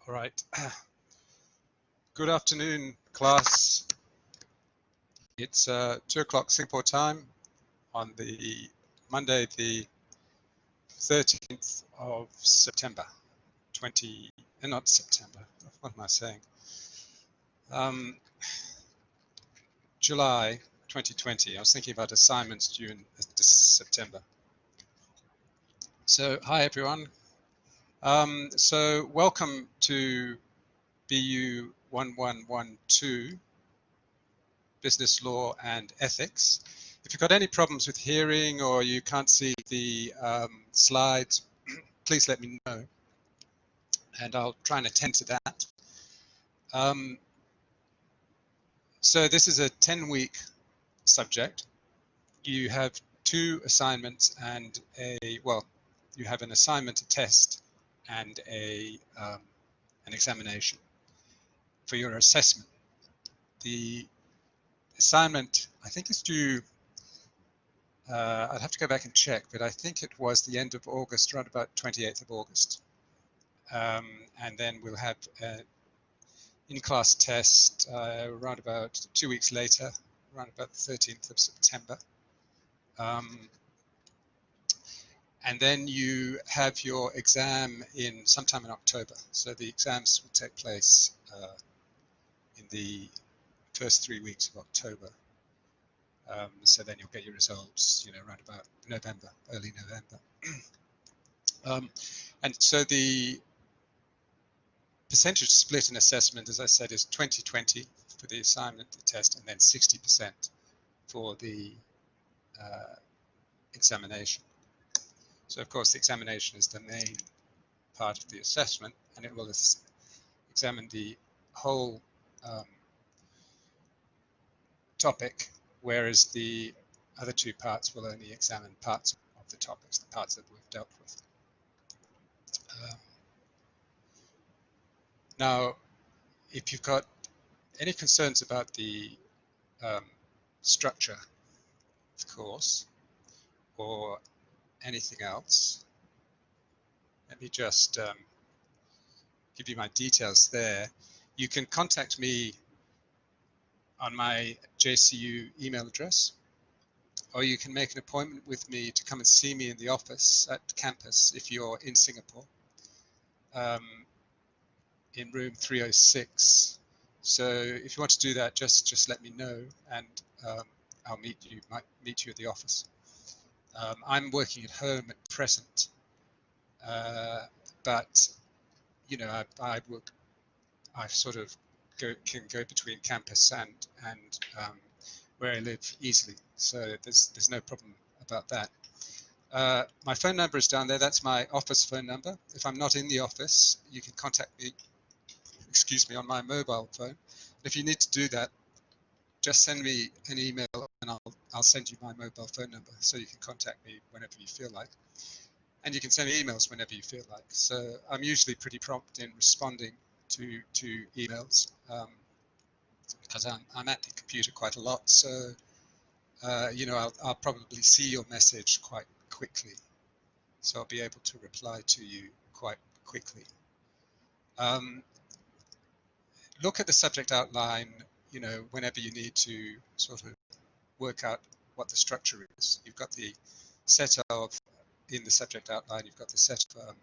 All right. Good afternoon, class. It's 2 o'clock Singapore time on the Monday, the 13th of September, not September, what am I saying? July 2020. I was thinking about assignments due in September. So, hi everyone. So welcome to BU1112, Business Law and Ethics. If you've got any problems with hearing or you can't see the slides, please let me know and I'll try and attend to that. So this is a 10-week subject. You have 2 assignments and you have an assignment, a test, and an examination for your assessment. The assignment, I think, is due, I'd have to go back and check, but I think it was the end of August, around about 28th of August. And then we'll have an in-class test around about 2 weeks later, around about the 13th of September. And then you have your exam in sometime in October. So the exams will take place in the first 3 weeks of October. So then you'll get your results, around about November, early November. And so the percentage split in assessment, as I said, is 20-20 for the assignment, the test, and then 60% for the examination. So of course the examination is the main part of the assessment, and it will examine the whole topic, whereas the other 2 parts will only examine parts of the topics, the parts that we've dealt with. Now, if you've got any concerns about the structure of the course or anything else, let me just give you my details there. You can contact me on my JCU email address, or you can make an appointment with me to come and see me in the office at campus if you're in Singapore, in room 306. So if you want to do that, just let me know, and I'll meet you at the office. I'm working at home at present, but I sort of can go between campus and where I live easily, so there's no problem about that. My phone number is down there. That's my office phone number. If I'm not in the office, you can contact me, on my mobile phone. If you need to do that, just send me an email and I'll send you my mobile phone number so you can contact me whenever you feel like. And you can send me emails whenever you feel like. So I'm usually pretty prompt in responding to emails because I'm at the computer quite a lot. So I'll probably see your message quite quickly. So I'll be able to reply to you quite quickly. Look at the subject outline, whenever you need to sort of work out what the structure is. You've got the set of, in the subject outline, you've got the set of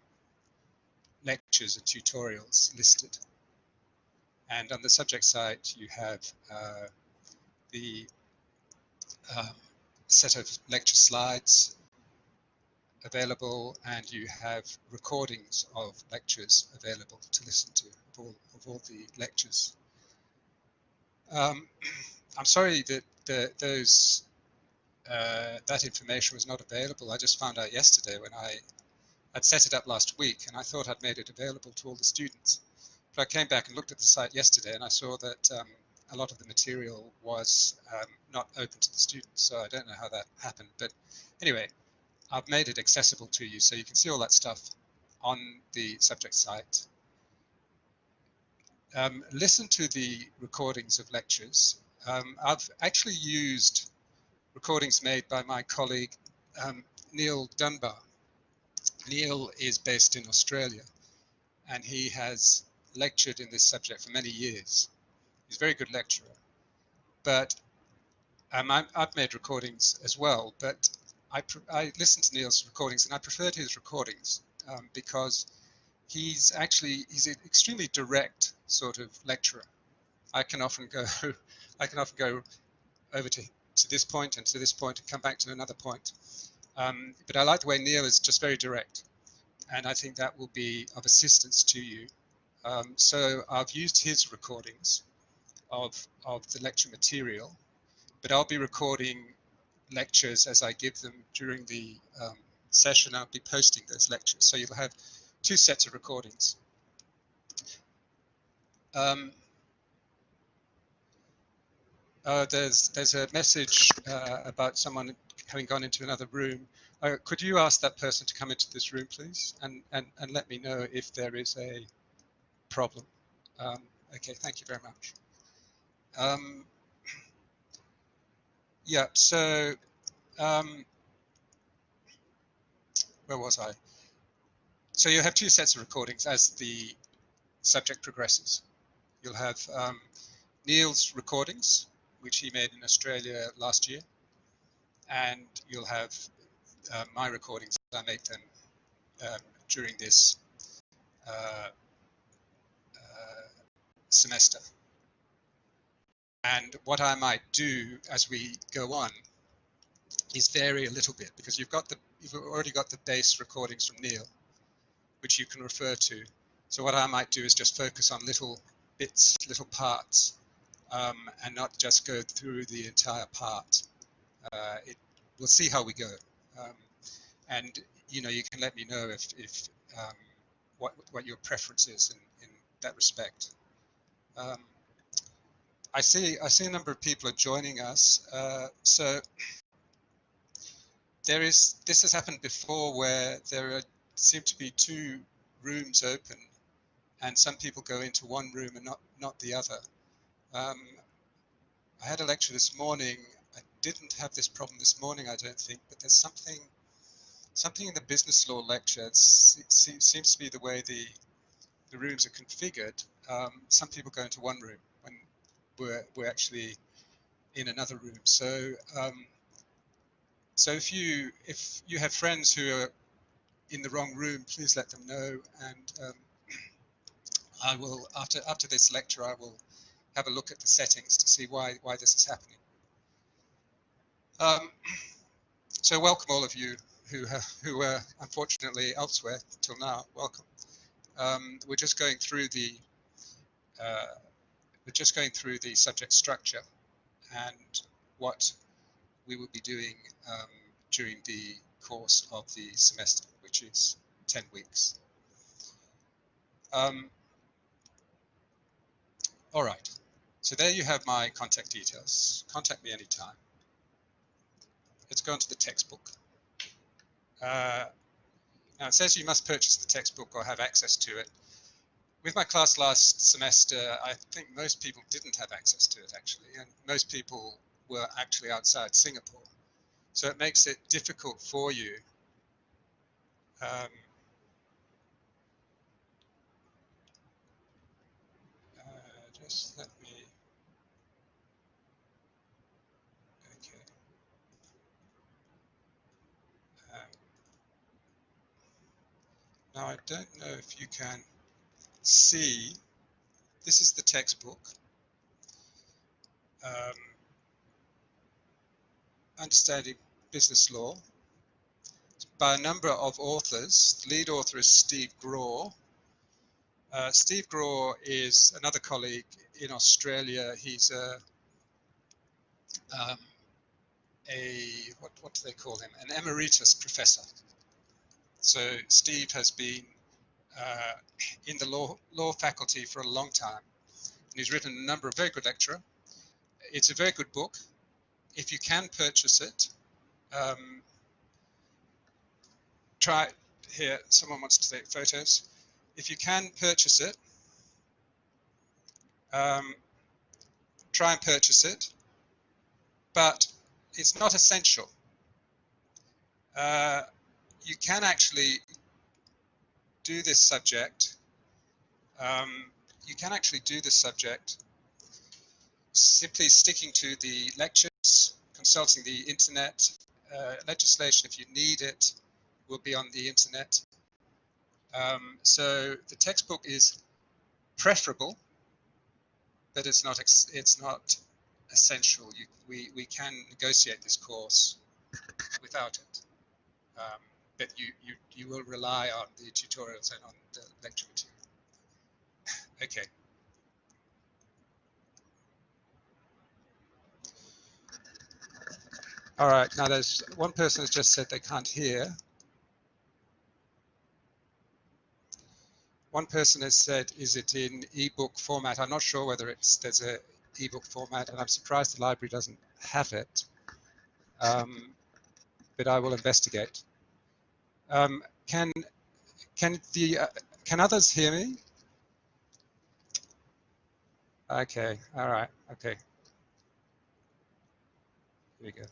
lectures and tutorials listed. And on the subject site, you have the set of lecture slides available, and you have recordings of lectures available to listen to, of all the lectures. I'm sorry that that information was not available. I just found out yesterday when I'd set it up last week, and I thought I'd made it available to all the students. But I came back and looked at the site yesterday, and I saw that a lot of the material was not open to the students, so I don't know how that happened. But anyway, I've made it accessible to you, so you can see all that stuff on the subject site. Listen to the recordings of lectures. I've actually used recordings made by my colleague Neil Dunbar. Neil is based in Australia, and he has lectured in this subject for many years. He's a very good lecturer, but I've made recordings as well, but I listened to Neil's recordings and I preferred his recordings because he's an extremely direct sort of lecturer. I can often go over to this point and to this point and come back to another point. But I like the way Neil is just very direct, and I think that will be of assistance to you. So I've used his recordings of the lecture material, but I'll be recording lectures as I give them during the session. I'll be posting those lectures, so you'll have two sets of recordings. There's a message about someone having gone into another room. Could you ask that person to come into this room, please, and let me know if there is a problem. Okay, thank you very much. Yeah, so where was I? So you have two sets of recordings as the subject progresses. You'll have Neil's recordings, which he made in Australia last year, and you'll have my recordings. I make them during this semester. And what I might do as we go on is vary a little bit, because you've already got the base recordings from Neil, which you can refer to. So what I might do is just focus on little bits, little parts, and not just go through the entire part. We'll see how we go, and you can let me know if what your preference is in that respect. I see a number of people are joining us, so this has happened before, where there seem to be two rooms open, and some people go into one room and not the other. I had a lecture this morning. I didn't have this problem this morning, I don't think, but there's something in the business law lecture. It seems to be the way the rooms are configured. Some people go into one room when we're actually in another room. So so if you have friends who are in the wrong room, please let them know, and I will, after this lecture, I will have a look at the settings to see why this is happening. So welcome all of you who were unfortunately elsewhere till now. Welcome. We're just going through the subject structure and what we will be doing during the course of the semester, which is 10 weeks. All right, so there you have my contact details. Contact me anytime. Let's go into the textbook. Now it says you must purchase the textbook or have access to it. With my class last semester, I think most people didn't have access to it, actually, and most people were actually outside Singapore. So it makes it difficult for you just let me, okay. Now I don't know if you can see, this is the textbook. Understanding Business Law. It's by a number of authors. The lead author is Steve Graw. Steve Graw is another colleague in Australia. He's what do they call him? An emeritus professor. So Steve has been in the law faculty for a long time, and he's written a number of very good lecture. It's a very good book. If you can purchase it, try here. Someone wants to take photos. If you can purchase it, try and purchase it, but it's not essential. You can actually do this subject you can actually do the subject simply sticking to the lectures, consulting the internet. Legislation, if you need it, will be on the internet. So the textbook is preferable, but it's not essential. We can negotiate this course without it, but you will rely on the tutorials and on the lecture material. Okay. All right. Now there's one person has just said they can't hear. One person has said, is it in ebook format? I'm not sure whether there's a ebook format, and I'm surprised the library doesn't have it. But I will investigate. Can others hear me? Okay. All right. Okay. Here we go.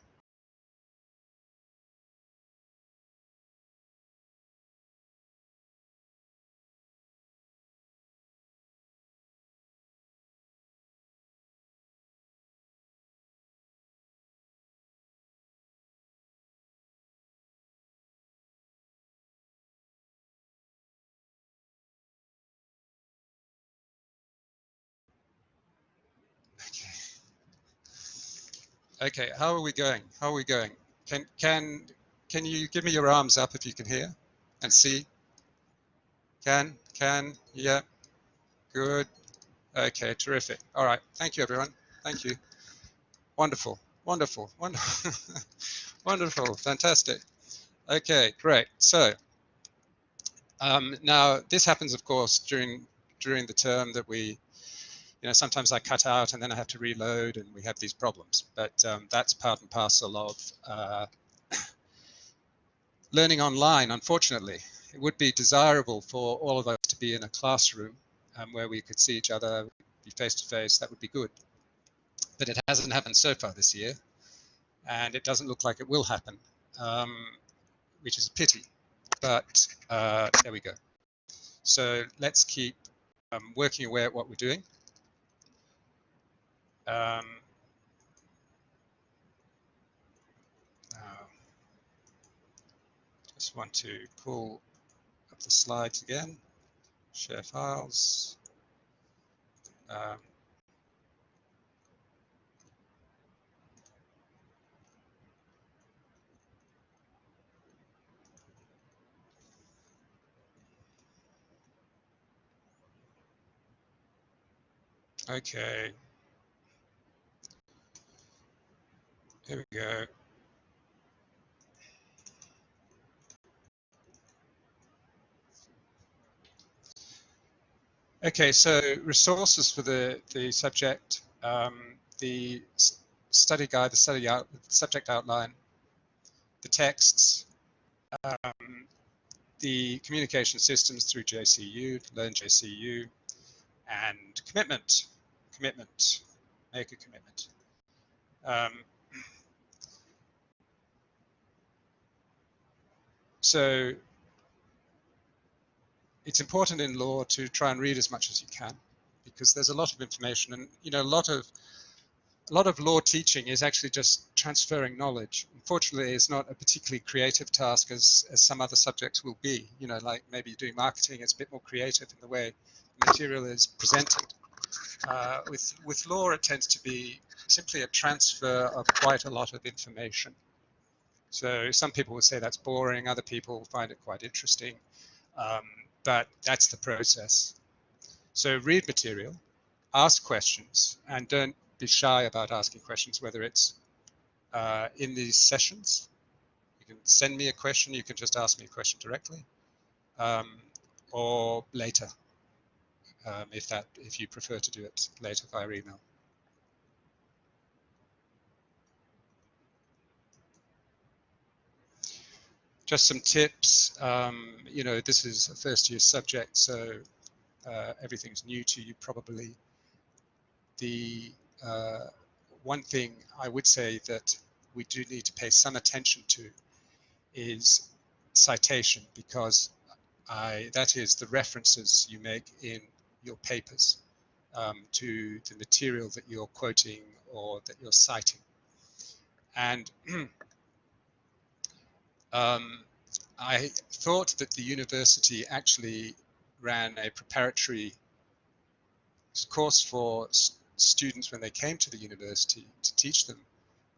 Okay. How are we going? How are we going? Can you give me your arms up if you can hear and see? Can? Yeah. Good. Okay. Terrific. All right. Thank you, everyone. Thank you. Wonderful. Wonderful. Wonderful. Wonderful. Fantastic. Okay. Great. So now this happens, of course, during the term that sometimes I cut out and then I have to reload and we have these problems. But that's part and parcel of learning online, unfortunately. It would be desirable for all of us to be in a classroom where we could see each other, be face to face. That would be good. But it hasn't happened so far this year, and it doesn't look like it will happen, which is a pity. But there we go. So let's keep working away at what we're doing. Now, just want to pull up the slides again, share files. Okay, here we go. Okay, so resources for the subject, the study guide, the subject outline, the texts, the communication systems through JCU, Learn JCU, and commitment, make a commitment. So it's important in law to try and read as much as you can, because there's a lot of information, and a lot of law teaching is actually just transferring knowledge. Unfortunately, it's not a particularly creative task as some other subjects will be. Like maybe doing marketing, it's a bit more creative in the way the material is presented. With law, it tends to be simply a transfer of quite a lot of information. So some people would say that's boring, other people find it quite interesting, but that's the process. So read material, ask questions, and don't be shy about asking questions, whether it's in these sessions. You can send me a question, you can just ask me a question directly, or later, if you prefer to do it later via email. Just some tips. This is a first year subject, so everything's new to you probably. The one thing I would say that we do need to pay some attention to is citation, because that is the references you make in your papers to the material that you're quoting or that you're citing. And I thought that the university actually ran a preparatory course for students when they came to the university to teach them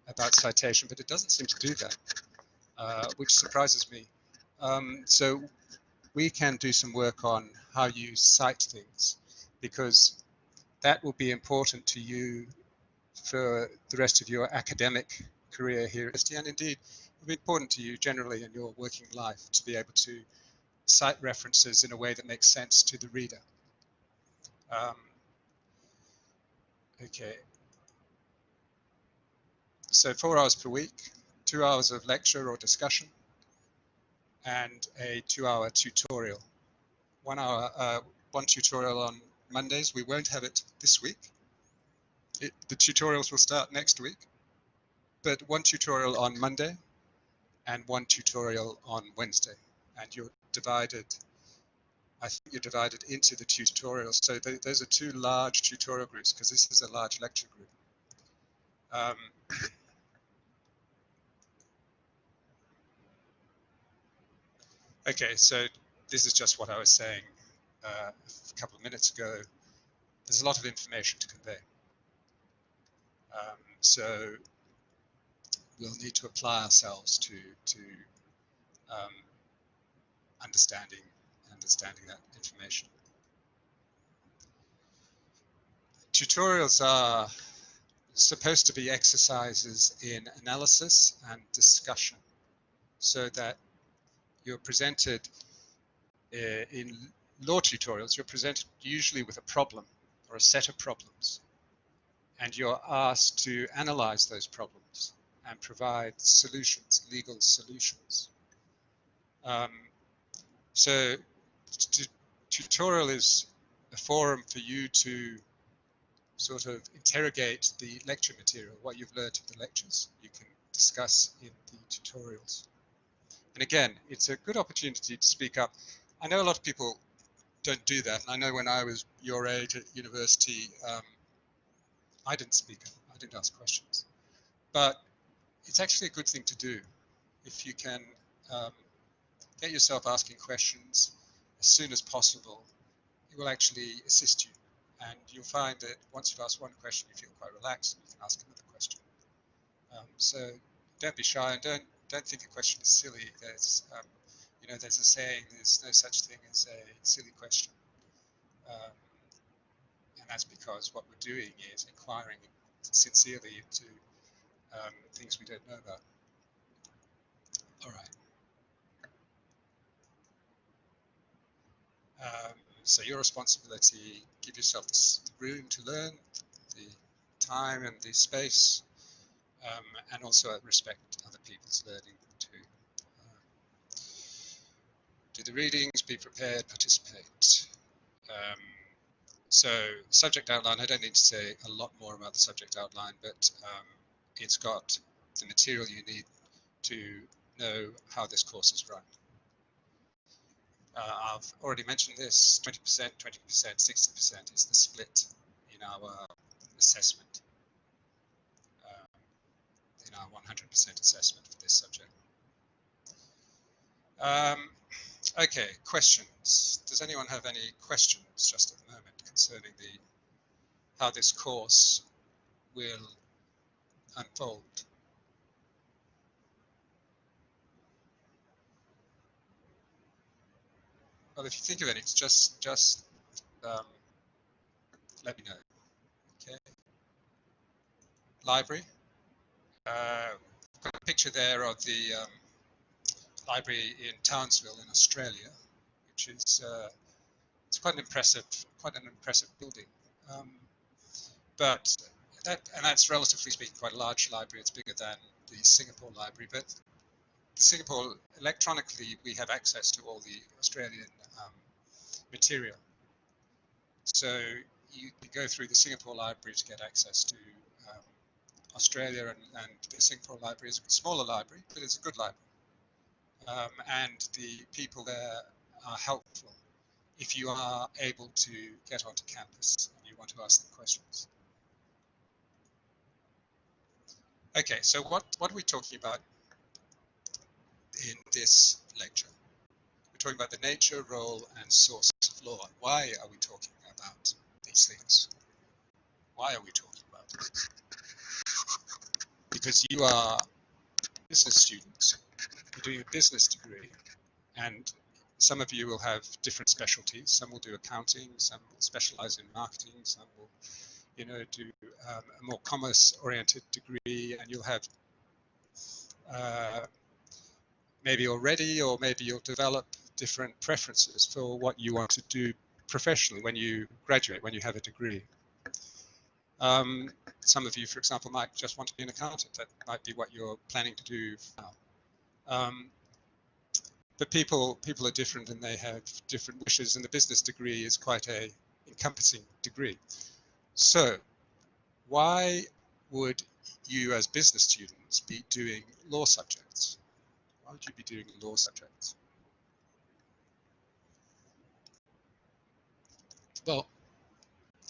about citation, but it doesn't seem to do that, which surprises me. So we can do some work on how you cite things, because that will be important to you for the rest of your academic career here at university, and indeed it will be important to you generally in your working life to be able to cite references in a way that makes sense to the reader. Okay, so 4 hours per week, 2 hours of lecture or discussion, and a 2-hour tutorial. 1 hour, one tutorial on Mondays. We won't have it this week. The tutorials will start next week, but 1 tutorial on Monday and 1 tutorial on Wednesday. And you're divided, I think you're divided into the tutorials. So those are 2 large tutorial groups, because this is a large lecture group. Okay, so this is just what I was saying a couple of minutes ago. There's a lot of information to convey. So we'll need to apply ourselves to understanding that information. Tutorials are supposed to be exercises in analysis and discussion, so that you're presented in law tutorials, you're presented usually with a problem or a set of problems, and you're asked to analyze those problems and provide solutions, legal solutions. So tutorial is a forum for you to sort of interrogate the lecture material, what you've learned in the lectures, you can discuss in the tutorials. And again, it's a good opportunity to speak up. I know a lot of people don't do that. And I know when I was your age at university, I didn't speak up, I didn't ask questions. But it's actually a good thing to do if you can get yourself asking questions as soon as possible. It will actually assist you. And you'll find that once you've asked one question, you feel quite relaxed, and you can ask another question. So don't be shy, and don't think a question is silly. There's you know, there's a saying, there's no such thing as a silly question, and that's because what we're doing is inquiring sincerely into things we don't know about. All right. So your responsibility, give yourself the room to learn, the time and the space, and also respect other people's learning too. Do the readings, be prepared, participate. So subject outline, I don't need to say a lot more about the subject outline, but it's got the material you need to know how this course is run. I've already mentioned this, 20%, 20%, 60% is the split in our assessment, in our 100% assessment for this subject. Okay, questions. Does anyone have any questions just at the moment concerning how this course will unfold? Well, if you think of it, it's just let me know. Okay. Library. Got a picture there of the library in Townsville in Australia, which is it's quite an impressive building. But that's relatively speaking quite a large library. It's bigger than the Singapore library, but Singapore, electronically, we have access to all the Australian material. So you go through the Singapore library to get access to Australia, and the Singapore library is a smaller library, but it's a good library. And the people there are helpful. if you are able to get onto campus and you want to ask them questions. Okay, so what are we talking about in this lecture? We're talking about the nature, role, and source of law. Why are we talking about these things? Why are we talking about them? Because you are business students, you're doing a business degree, and some of you will have different specialties. Some will do accounting, some will specialize in marketing, some will, do a more commerce-oriented degree, and you'll have maybe already, or maybe you'll develop different preferences for what you want to do professionally when you graduate, when you have a degree. Some of you, for example, might just want to be an accountant. That might be what you're planning to do now. But people are different and they have different wishes, and the business degree is quite a encompassing degree. So why would you as business students be doing law subjects? Why would you be doing law subjects? Well,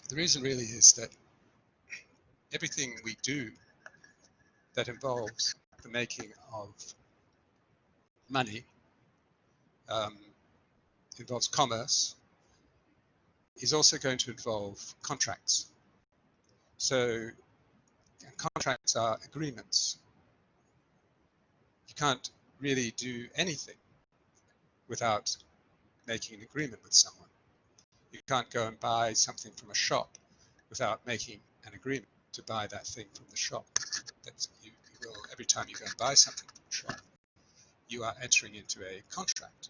the reason really is that everything we do that involves the making of money, involves commerce, is also going to involve contracts. So contracts are agreements. You can't really do anything without making an agreement with someone. You can't go and buy something from a shop without making an agreement to buy that thing from the shop. You will, every time you go and buy something from the shop, you are entering into a contract.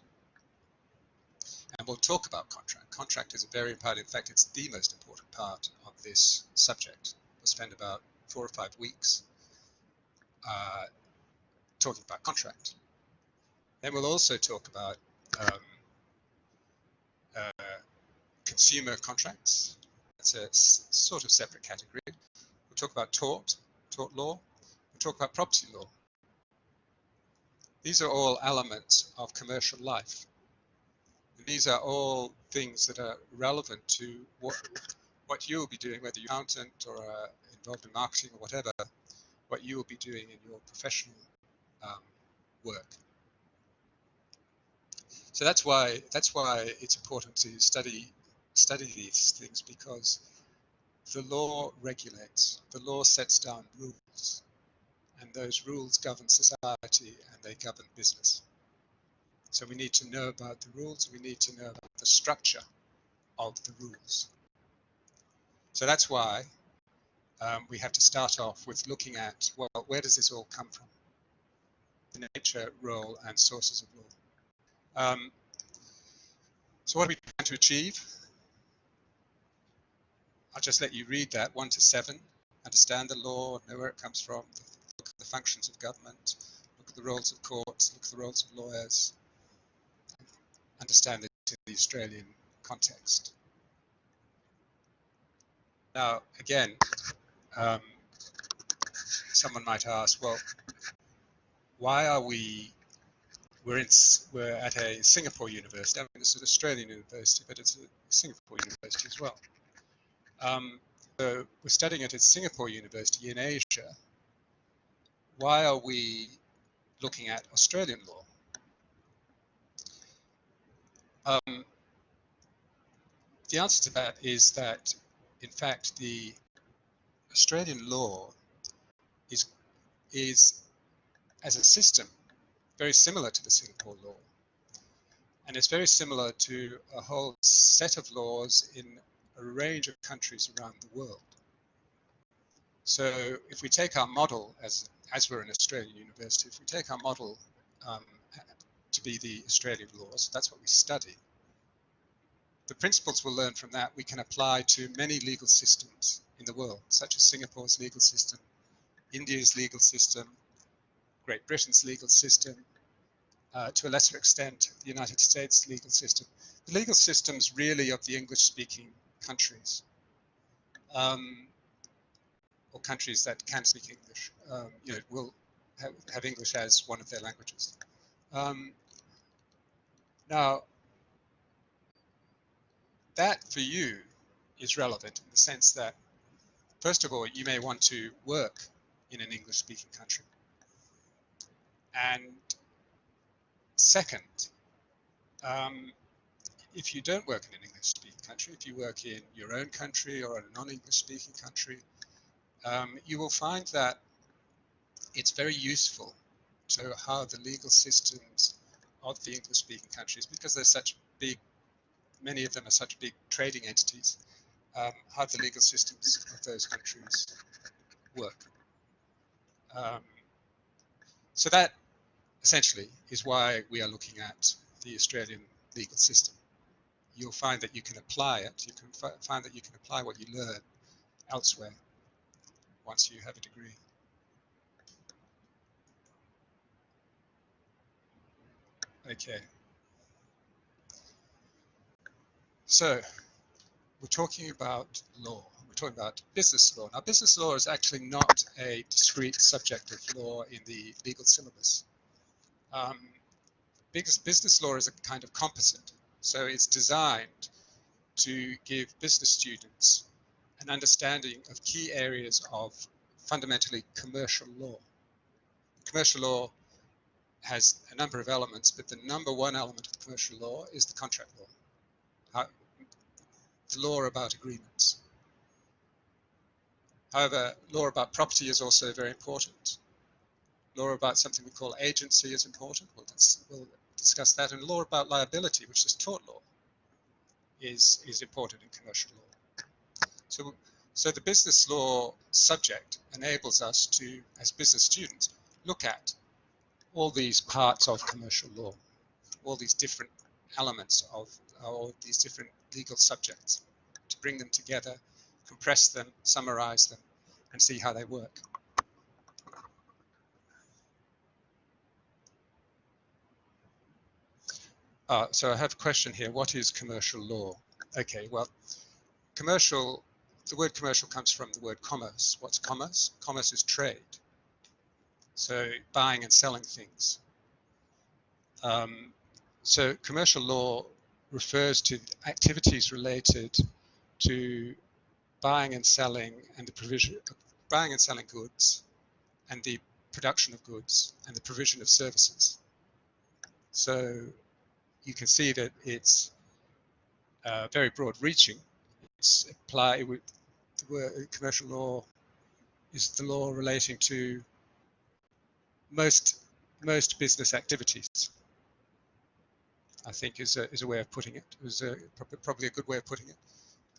And we'll talk about contract. Contract is a very important, in fact, it's the most important part of this subject. We'll spend about 4 or 5 weeks talking about contract. Then we'll also talk about consumer contracts. That's a sort of separate category. We'll talk about tort law. We'll talk about property law. These are all elements of commercial life. These are all things that are relevant to what you will be doing, whether you're an accountant or involved in marketing or whatever, what you will be doing in your professional work. So that's why it's important to study these things, because the law regulates, the law sets down rules, and those rules govern society and they govern business. So we need to know about the rules, we need to know about the structure of the rules. So that's why we have to start off with looking at, well, where does this all come from? The nature, role, and sources of law. So what are we trying to achieve? I'll just let you read that, 1 to 7. Understand the law, know where it comes from, look at the functions of government, look at the roles of courts, look at the roles of lawyers, understand it in the Australian context. Now, again, someone might ask, well, why are we're at a Singapore university. I mean, it's an Australian university, but it's a Singapore university as well. So we're studying at a Singapore university in Asia. Why are we looking at Australian law? The answer to that is that, in fact, the Australian law is as a system very similar to the Singapore law, and it's very similar to a whole set of laws in a range of countries around the world. So if we take our model, as we're an Australian university, if we take our model to be the Australian laws, that's what we study. The principles we'll learn from that we can apply to many legal systems in the world, such as Singapore's legal system, India's legal system, Great Britain's legal system, to a lesser extent, the United States legal system. The legal systems really of the English-speaking countries, or countries that can speak English, will have English as one of their languages. Now, that for you is relevant in the sense that, first of all, you may want to work in an English-speaking country. And second, if you don't work in an English-speaking country, if you work in your own country or in a non-English-speaking country, you will find that it's very useful to how the legal systems of the English-speaking countries, because they're such big, many of them are such big trading entities, how the legal systems of those countries work. So that essentially is why we are looking at the Australian legal system. You'll find that you can apply it, you can find that you can apply what you learn elsewhere once you have a degree. Okay. So we're talking about law. We're talking about business law. Now, business law is actually not a discrete subject of law in the legal syllabus. Business law is a kind of composite. So it's designed to give business students an understanding of key areas of fundamentally commercial law. Commercial law has a number of elements, but the number one element of commercial law is the contract law, the law about agreements. However, law about property is also very important. Law about something we call agency is important. We'll discuss that. And law about liability, which is tort law, is important in commercial law. So the business law subject enables us to, as business students, look at all these parts of commercial law, all these different elements of all these different legal subjects, to bring them together, compress them, summarize them, and see how they work. So I have a question here. What is commercial law? Okay, well, the word commercial comes from the word commerce. What's commerce? Commerce is trade. So buying and selling things. So commercial law refers to activities related to buying and selling and the provision of buying and selling goods and the production of goods and the provision of services. So you can see that it's very broad reaching. It's the word commercial law is the law relating to most business activities, I think is a way of putting it. It was probably a good way of putting it.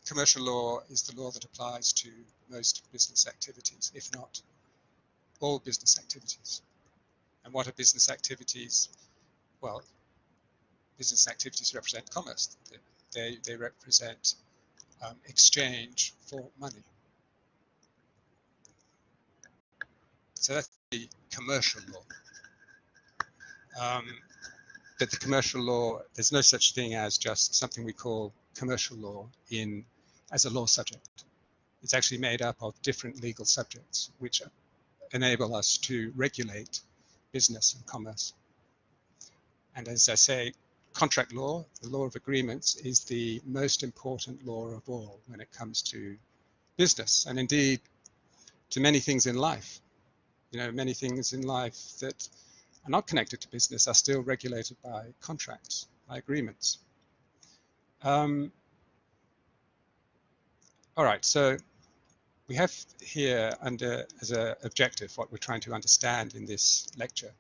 Commercial law is the law that applies to most business activities, if not all business activities. And what are business activities? Well, business activities represent commerce. They represent exchange for money. So that's the commercial law. But the commercial law, there's no such thing as just something we call commercial law as a law subject. It's actually made up of different legal subjects which enable us to regulate business and commerce. And as I say, contract law, the law of agreements, is the most important law of all when it comes to business, and indeed to many things in life. You know, many things in life that are not connected to business are still regulated by contracts, by agreements. All right, so we have here as an objective what we're trying to understand in this lecture,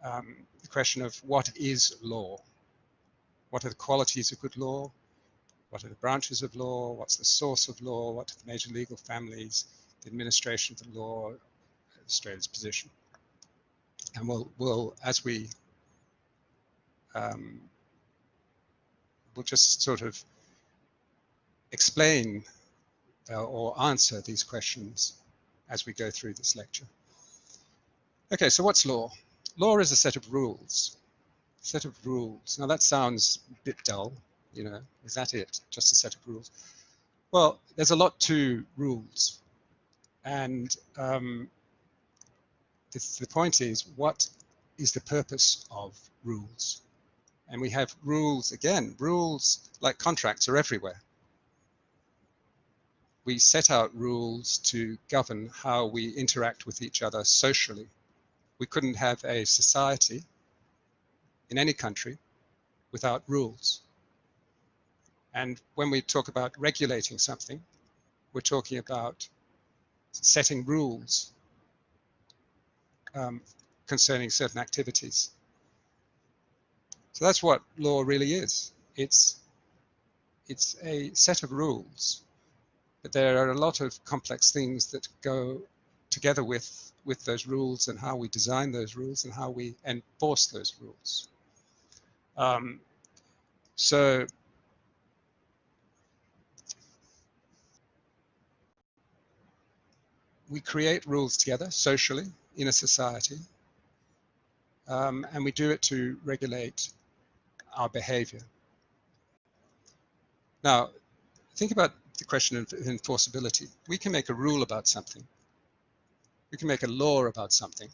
the question of what is law? What are the qualities of good law? What are the branches of law? What's the source of law? What are the major legal families? The administration of the law, Australia's position. And we'll just sort of explain or answer these questions as we go through this lecture. Okay, so what's law? Law is a set of rules. Set of rules. Now that sounds a bit dull, you know, is that it? Just a set of rules? Well, there's a lot to rules. And the point is, what is the purpose of rules? And we have rules, again, rules like contracts are everywhere. We set out rules to govern how we interact with each other socially. We couldn't have a society in any country without rules. And when we talk about regulating something, we're talking about setting rules concerning certain activities. So that's what law really is. It's a set of rules, but there are a lot of complex things that go together with those rules and how we design those rules and how we enforce those rules. So we create rules together socially in a society, and we do it to regulate our behavior. Now, think about the question of enforceability. We can make a rule about something. We can make a law about something,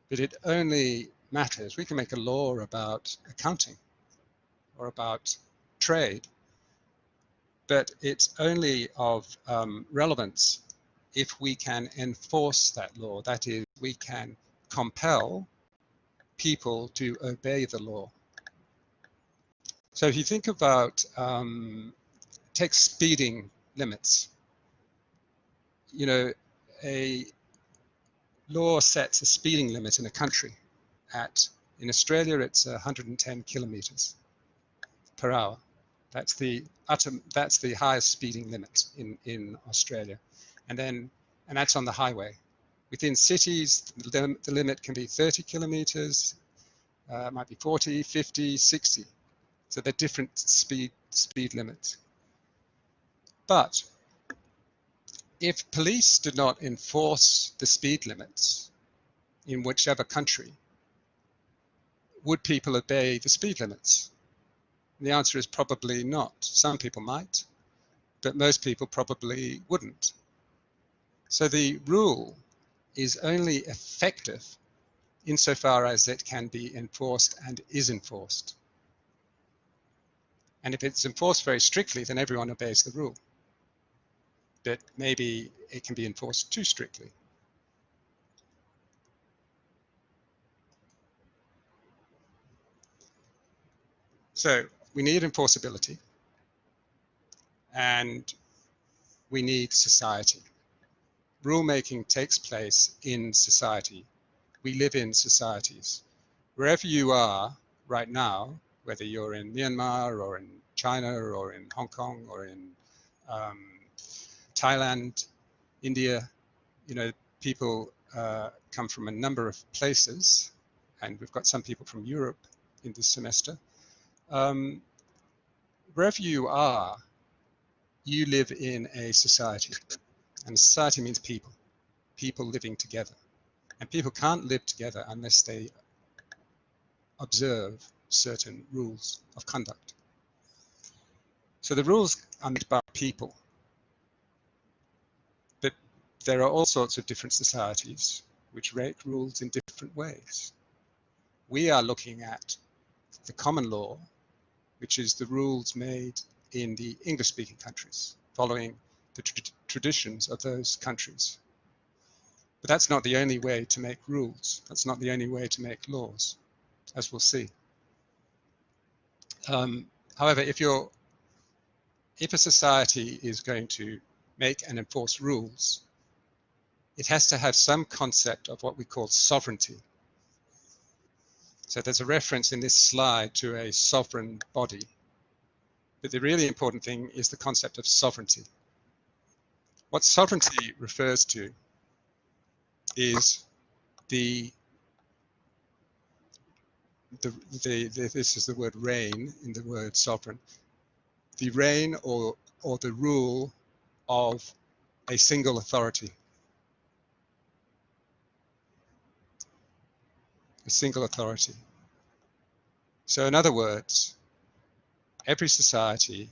but it only matters. We can make a law about accounting or about trade, but it's only of relevance if we can enforce that law. That is, we can compel people to obey the law. So if you think about, take speeding limits, you know, a law sets a speeding limit in a country at, in Australia, it's 110 kilometers per hour. That's the highest speeding limit in Australia. And that's on the highway. Within cities, the limit can be 30 kilometers, it might be 40, 50, 60. So they're different speed limits. But if police did not enforce the speed limits in whichever country, would people obey the speed limits? And the answer is probably not. Some people might, but most people probably wouldn't. So the rule is only effective insofar as it can be enforced and is enforced. And if it's enforced very strictly, then everyone obeys the rule. But maybe it can be enforced too strictly. So we need enforceability, and we need society. Rulemaking takes place in society. We live in societies. Wherever you are right now, whether you're in Myanmar or in China or in Hong Kong or in Thailand, India, you know, people come from a number of places, and we've got some people from Europe in this semester. Wherever you are, you live in a society, and society means people living together. And people can't live together unless they observe certain rules of conduct. So the rules are made by people, but there are all sorts of different societies which make rules in different ways. We are looking at the common law, which is the rules made in the English-speaking countries, following the traditions of those countries. But that's not the only way to make rules. That's not the only way to make laws, as we'll see. However, if a society is going to make and enforce rules, it has to have some concept of what we call sovereignty. So there's a reference in this slide to a sovereign body. But the really important thing is the concept of sovereignty. What sovereignty refers to is this is the word reign in the word sovereign. The reign or the rule of a single authority. A single authority. So in other words, every society,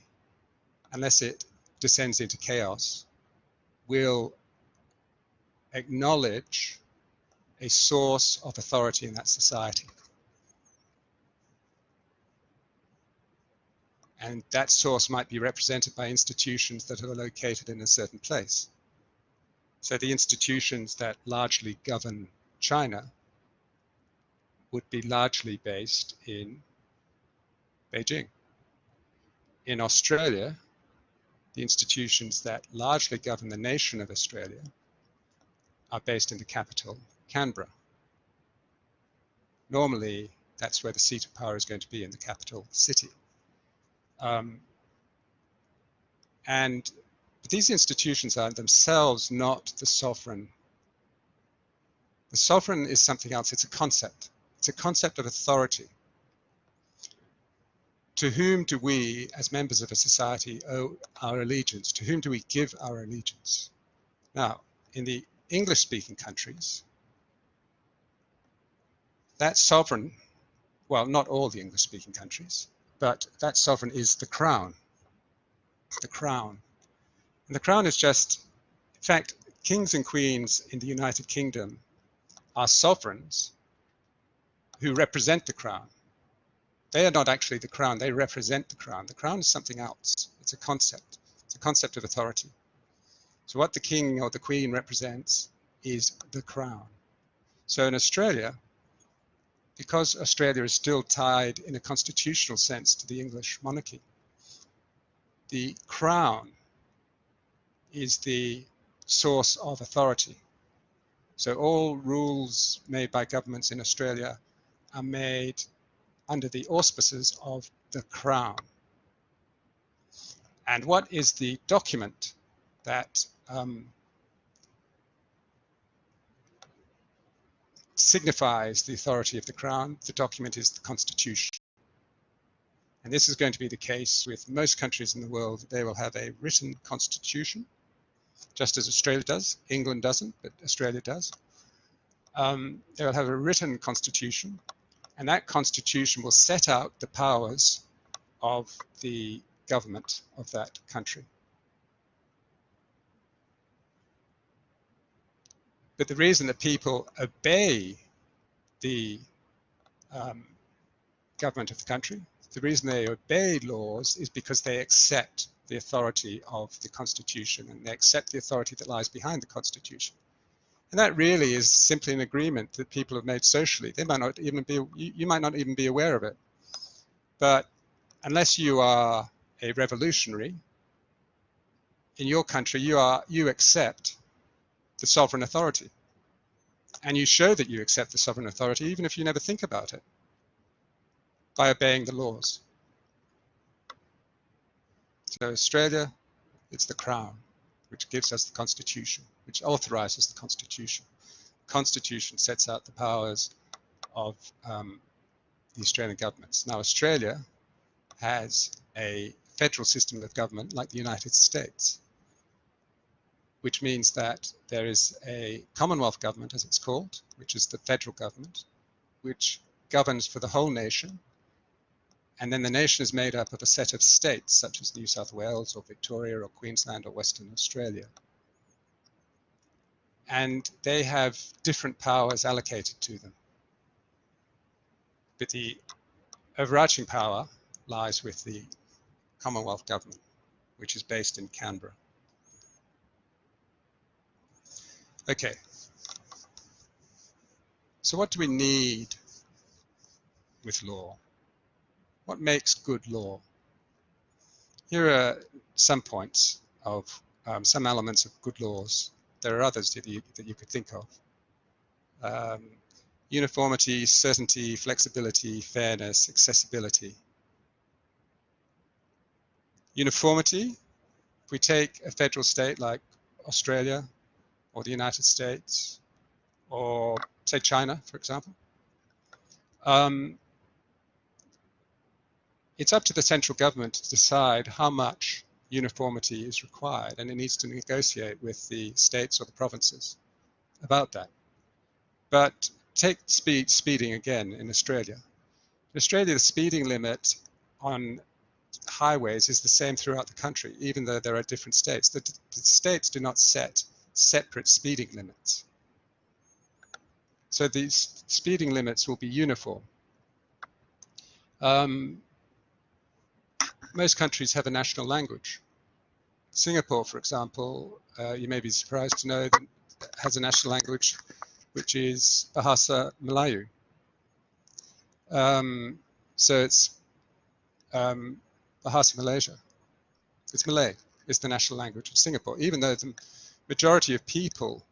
unless it descends into chaos, will acknowledge a source of authority in that society. And that source might be represented by institutions that are located in a certain place. So the institutions that largely govern China would be largely based in Beijing. In Australia, the institutions that largely govern the nation of Australia are based in the capital, Canberra. Normally, that's where the seat of power is going to be, in the capital city. And these institutions are themselves not the sovereign. The sovereign is something else. It's a concept. It's a concept of authority. To whom do we, as members of a society, owe our allegiance? To whom do we give our allegiance? Now, in the English-speaking countries, that sovereign, well, not all the English-speaking countries, but that sovereign is the crown. The crown. And the crown is just, in fact, kings and queens in the United Kingdom are sovereigns who represent the crown. They are not actually the crown, they represent the crown. The crown is something else. It's a concept. It's a concept of authority. So what the king or the queen represents is the crown. So in Australia, because Australia is still tied in a constitutional sense to the English monarchy, the crown is the source of authority. So all rules made by governments in Australia are made under the auspices of the crown. And what is the document that signifies the authority of the crown? The document is the Constitution. And this is going to be the case with most countries in the world. They will have a written constitution, just as Australia does. England doesn't, but Australia does. They will have a written constitution, and that constitution will set out the powers of the government of that country. But the reason that people obey the government of the country, the reason they obey laws is because they accept the authority of the Constitution, and they accept the authority that lies behind the Constitution. And that really is simply an agreement that people have made socially. They might not even be, you might not even be aware of it. But unless you are a revolutionary, in your country, you accept the sovereign authority. And you show that you accept the sovereign authority, even if you never think about it, by obeying the laws. So Australia, it's the Crown, which gives us the Constitution, which authorizes the Constitution. The Constitution sets out the powers of the Australian governments. Now, Australia has a federal system of government like the United States, which means that there is a Commonwealth government, as it's called, which is the federal government, which governs for the whole nation. And then the nation is made up of a set of states, such as New South Wales or Victoria or Queensland or Western Australia. And they have different powers allocated to them. But the overarching power lies with the Commonwealth government, which is based in Canberra. Okay. So what do we need with law? What makes good law? Here are some points of some elements of good laws. There are others that you could think of. Uniformity, certainty, flexibility, fairness, accessibility. Uniformity, if we take a federal state like Australia or the United States or say China, for example, it's up to the central government to decide how much uniformity is required, and it needs to negotiate with the states or the provinces about that. But take speeding again in Australia. In Australia, the speeding limit on highways is the same throughout the country, even though there are different states. The states do not set separate speeding limits. So these speeding limits will be uniform. most countries have a national language. Singapore, for example, you may be surprised to know that has a national language, which is Bahasa Melayu. So it's Bahasa Malaysia. It's Malay. It's the national language of Singapore, even though the majority of people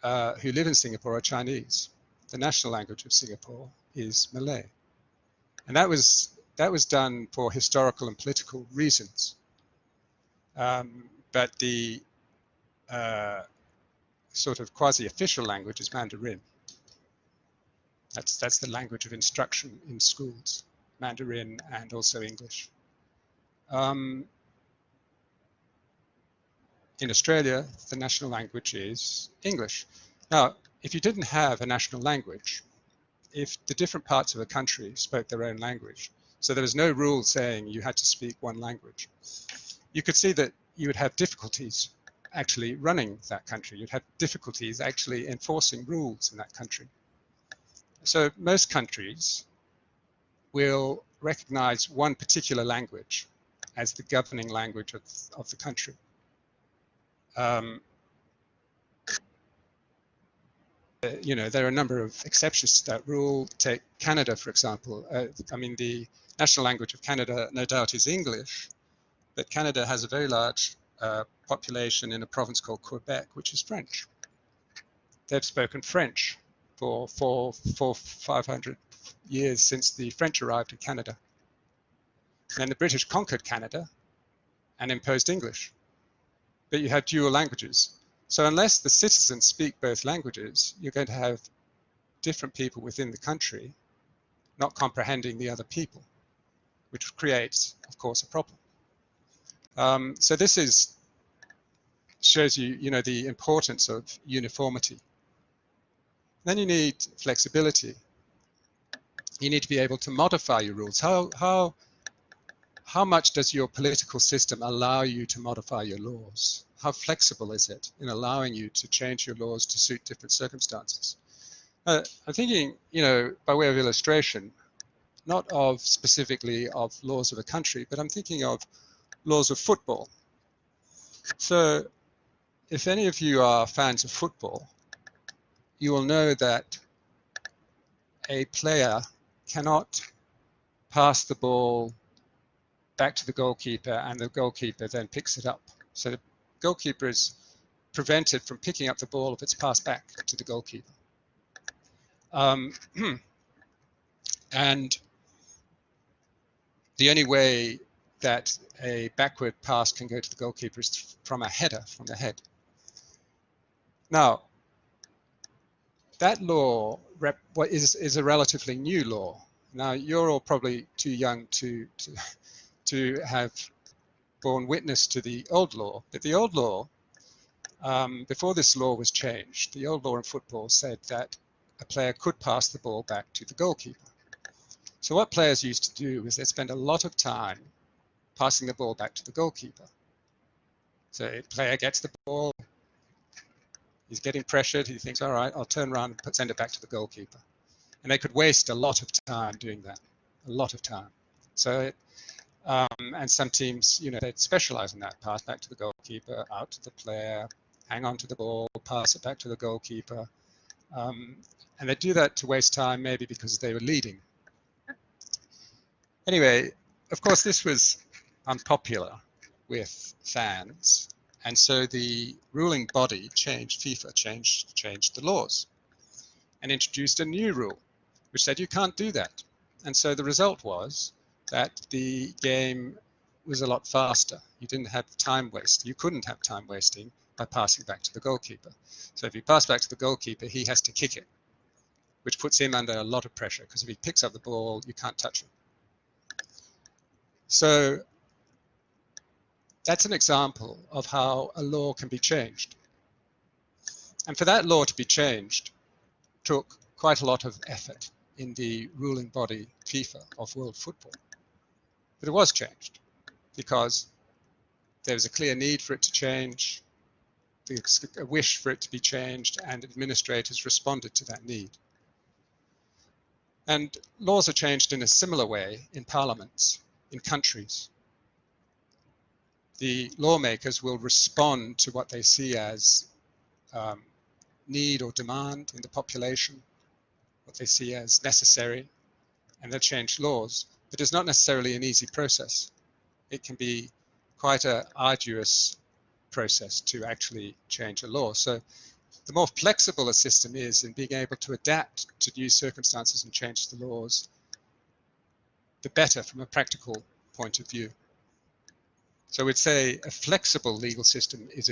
who live in Singapore are Chinese. The national language of Singapore is Malay. And that was done for historical and political reasons. But the sort of quasi-official language is Mandarin. That's the language of instruction in schools, Mandarin and also English. In Australia, the national language is English. Now, if you didn't have a national language, if the different parts of a country spoke their own language, so there was no rule saying you had to speak one language, you could see that you would have difficulties actually running that country. You'd have difficulties actually enforcing rules in that country. So most countries will recognize one particular language as the governing language of the country. You know, there are a number of exceptions to that rule. Take Canada, for example. I mean, the national language of Canada, no doubt, is English, but Canada has a very large population in a province called Quebec, which is French. They've spoken French for 500 years since the French arrived in Canada. Then the British conquered Canada and imposed English. But you have dual languages. So unless the citizens speak both languages, you're going to have different people within the country not comprehending the other people, which creates, of course, a problem. So this shows you, you know, the importance of uniformity. Then you need flexibility. You need to be able to modify your rules. How much does your political system allow you to modify your laws? How flexible is it in allowing you to change your laws to suit different circumstances? I'm thinking, you know, by way of illustration, not of specifically of laws of a country, but I'm thinking of laws of football. So if any of you are fans of football, you will know that a player cannot pass the ball back to the goalkeeper and the goalkeeper then picks it up. So the goalkeeper is prevented from picking up the ball if it's passed back to the goalkeeper. And the only way that a backward pass can go to the goalkeeper is from a header from the head. Now, that law is a relatively new law. Now, you're all probably too young to have borne witness to the old law, but the old law, before this law was changed, the old law in football said that a player could pass the ball back to the goalkeeper. So what players used to do is they'd spend a lot of time passing the ball back to the goalkeeper. So a player gets the ball, he's getting pressured, he thinks, all right, I'll turn around and send it back to the goalkeeper. And they could waste a lot of time doing that, a lot of time. So, and some teams, you know, they'd specialize in that, pass back to the goalkeeper, out to the player, hang on to the ball, pass it back to the goalkeeper. And they do that to waste time, maybe because they were leading. Anyway, of course, this was unpopular with fans. And so the ruling body changed, FIFA changed the laws and introduced a new rule, which said you can't do that. And so the result was that the game was a lot faster. You didn't have time waste. You couldn't have time wasting by passing back to the goalkeeper. So if you pass back to the goalkeeper, he has to kick it, which puts him under a lot of pressure, because if he picks up the ball, you can't touch it. So that's an example of how a law can be changed. And for that law to be changed took quite a lot of effort in the ruling body, FIFA, of world football. But it was changed because there was a clear need for it to change, a wish for it to be changed, and administrators responded to that need. And laws are changed in a similar way in parliaments. in countries. The lawmakers will respond to what they see as need or demand in the population, what they see as necessary, and they'll change laws. But it's not necessarily an easy process. It can be quite an arduous process to actually change a law. So the more flexible a system is in being able to adapt to new circumstances and change the laws, the better from a practical point of view. So we'd say a flexible legal system is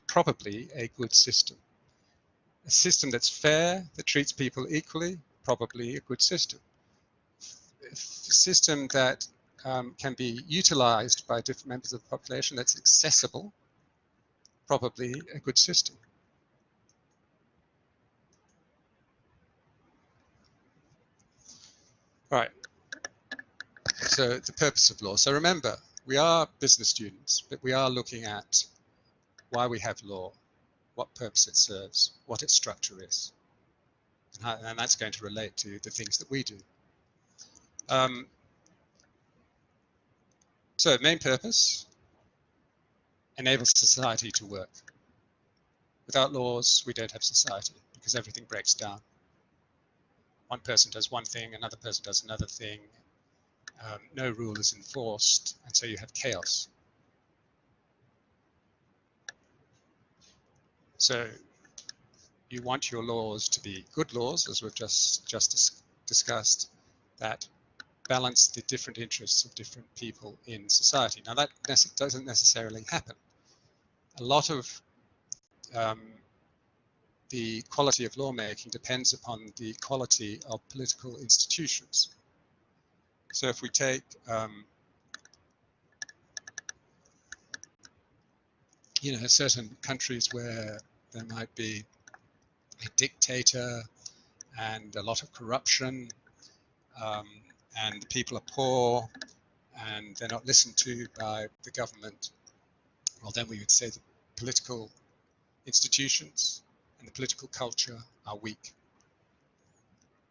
probably a good system. A system that's fair, that treats people equally, probably a good system. A system that can be utilized by different members of the population, that's accessible, probably a good system. Right. So the purpose of law. So remember, we are business students, but we are looking at why we have law, what purpose it serves, what its structure is. And that's going to relate to the things that we do. So main purpose, enables society to work. Without laws, we don't have society because everything breaks down. One person does one thing, another person does another thing. No rule is enforced, and so you have chaos. So you want your laws to be good laws, as we've just discussed, that balance the different interests of different people in society. Now that doesn't necessarily happen. A lot of the quality of lawmaking depends upon the quality of political institutions. So if we take certain countries where there might be a dictator and a lot of corruption, and the people are poor and they're not listened to by the government, well, then we would say the political institutions and the political culture are weak.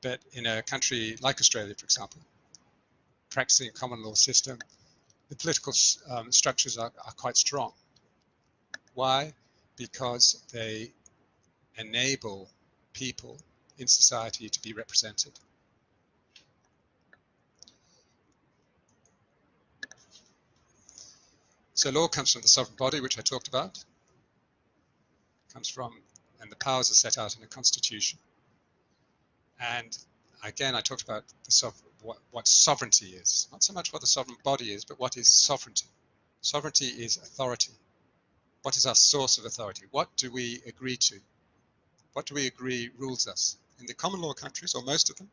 But in a country like Australia, for example, practicing a common law system, the political structures are quite strong. Why? Because they enable people in society to be represented. So law comes from the sovereign body, which I talked about. Comes from, and the powers are set out in a constitution. And again, I talked about what sovereignty is. Not so much what the sovereign body is, but what is sovereignty. Sovereignty is authority. What is our source of authority? What do we agree to? What do we agree rules us? In the common law countries, or most of them,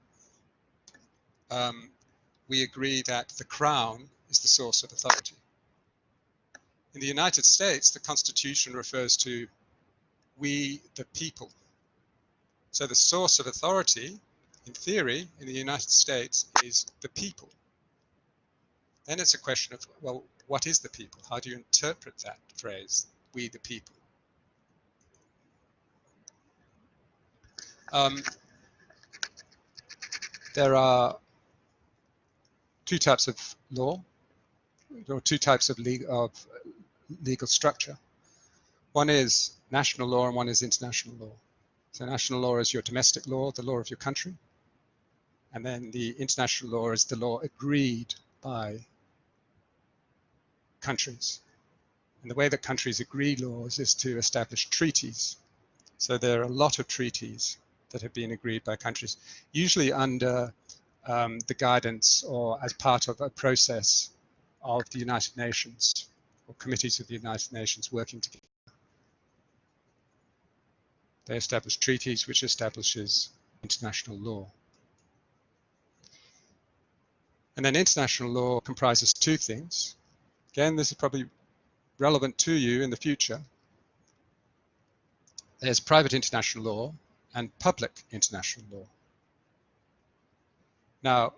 we agree that the crown is the source of authority. In the United States, the Constitution refers to we the people. So the source of authority, in theory, in the United States is the people. Then it's a question of, well, what is the people? How do you interpret that phrase, we the people? There are two types of law, or two types of legal structure. One is national law and one is international law. So national law is your domestic law, the law of your country. And then the international law is the law agreed by countries. And the way that countries agree laws is to establish treaties. So there are a lot of treaties that have been agreed by countries, usually under the guidance or as part of a process of the United Nations or committees of the United Nations working together. They establish treaties which establishes international law. And then international law comprises two things. Again, this is probably relevant to you in the future. There's private international law and public international law. Now,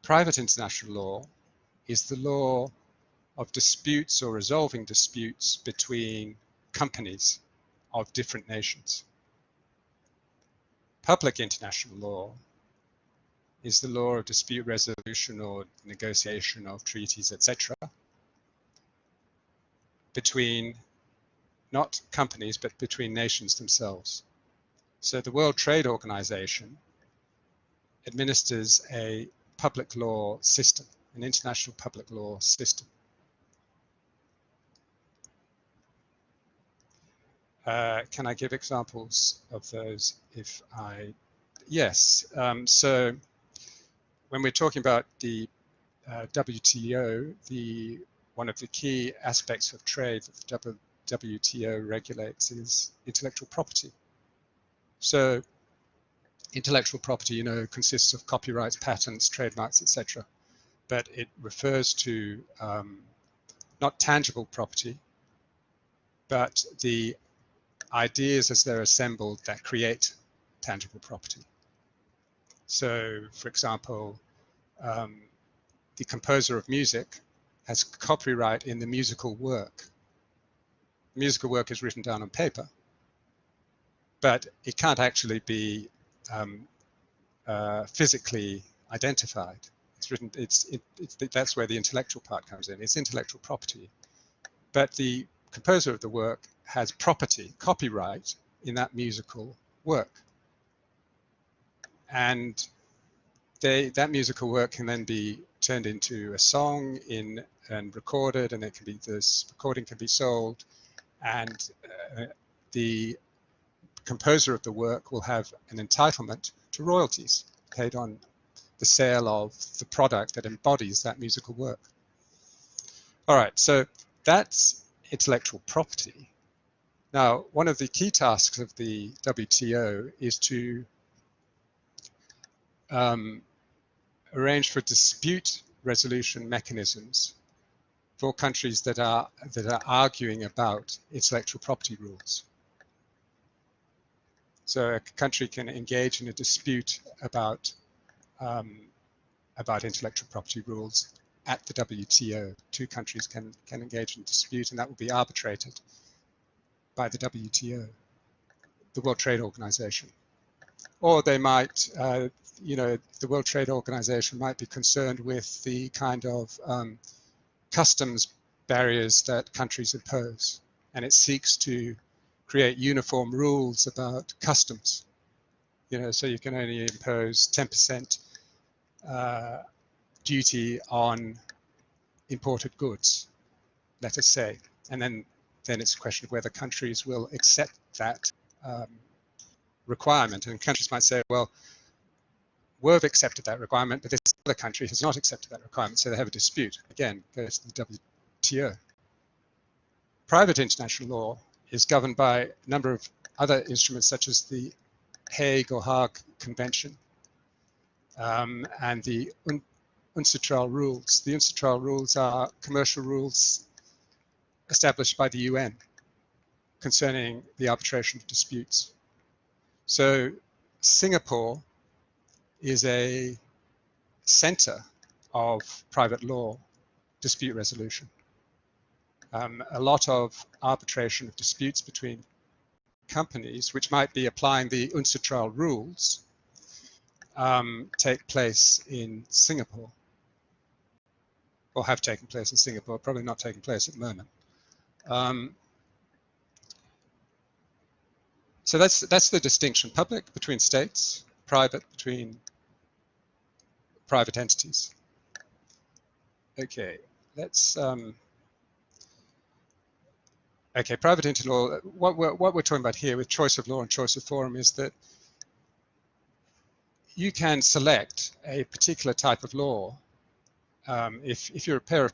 private international law is the law of disputes or resolving disputes between companies of different nations. Public international law is the law of dispute resolution or negotiation of treaties, etc., between not companies, but between nations themselves. So the World Trade Organization administers a public law system, an international public law system. Can I give examples of those if I, yes. So when we're talking about the WTO, one of the key aspects of trade that the WTO regulates is intellectual property. So intellectual property, you know, consists of copyrights, patents, trademarks, etc. But it refers to not tangible property, but the ideas as they're assembled that create tangible property. So, for example, the composer of music has copyright in the musical work. The musical work is written down on paper, but it can't actually be physically identified. It's written. That's where the intellectual part comes in. It's intellectual property, but the composer of the work has property, copyright in that musical work, and that musical work can then be turned into a song and recorded, and this recording can be sold, and the composer of the work will have an entitlement to royalties paid on the sale of the product that embodies that musical work. All right, so that's intellectual property. Now, one of the key tasks of the WTO is to arrange for dispute resolution mechanisms for countries that are arguing about intellectual property rules. So a country can engage in a dispute about intellectual property rules at the WTO. Two countries can engage in dispute, and that will be arbitrated by the WTO, the World Trade Organization. Or they might, the World Trade Organization might be concerned with the kind of customs barriers that countries impose, and it seeks to create uniform rules about customs. So you can only impose 10% duty on imported goods, let us say, and then it's a question of whether countries will accept that requirement. And countries might say, well, we've accepted that requirement, but this other country has not accepted that requirement, so they have a dispute. Again, goes to the WTO. Private international law is governed by a number of other instruments, such as the Hague or Hague Convention and the UNCITRAL rules. The UNCITRAL rules are commercial rules established by the UN concerning the arbitration of disputes. So Singapore is a center of private law dispute resolution. A lot of arbitration of disputes between companies, which might be applying the UNCITRAL rules, take place in Singapore, or have taken place in Singapore, probably not taking place at the moment. So that's the distinction: public between states, private between private entities. Okay, let's. Okay, private entity law. What we're talking about here with choice of law and choice of forum is that you can select a particular type of law. If you're a pair of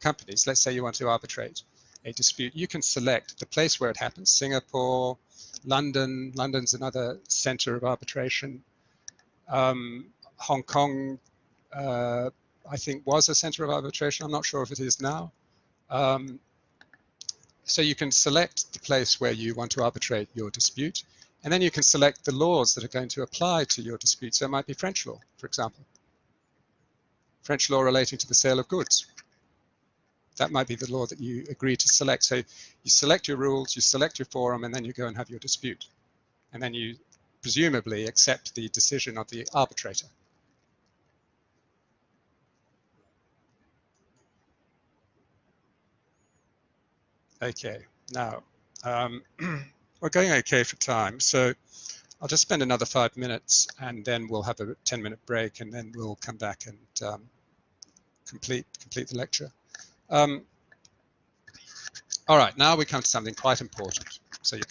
companies, let's say you want to arbitrate a dispute, you can select the place where it happens: Singapore, London. London's another center of arbitration. Hong Kong, I think, was a center of arbitration. I'm not sure if it is now. So you can select the place where you want to arbitrate your dispute, and then you can select the laws that are going to apply to your dispute. So it might be French law, for example. French law relating to the sale of goods. That might be the law that you agree to select. So you select your rules, you select your forum, and then you go and have your dispute. And then you presumably accept the decision of the arbitrator. Okay, now we're going okay for time, so I'll just spend another 5 minutes and then we'll have a 10-minute break and then we'll come back and complete the lecture. All right, now we come to something quite important. So you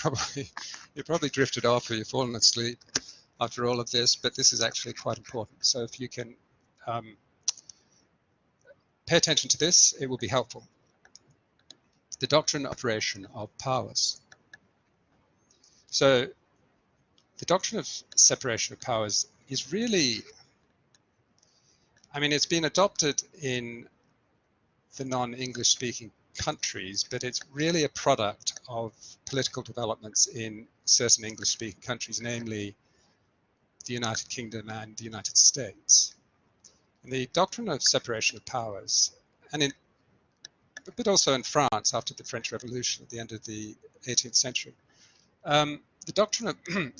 probably drifted off or you've fallen asleep after all of this, but this is actually quite important. So if you can pay attention to this, it will be helpful. The doctrine of separation of powers. So the doctrine of separation of powers is really, I mean, it's been adopted in the non-English speaking countries, but it's really a product of political developments in certain English speaking countries, namely the United Kingdom and the United States. And the doctrine of separation of powers, and but also in France after the French Revolution at the end of the 18th century, the doctrine of,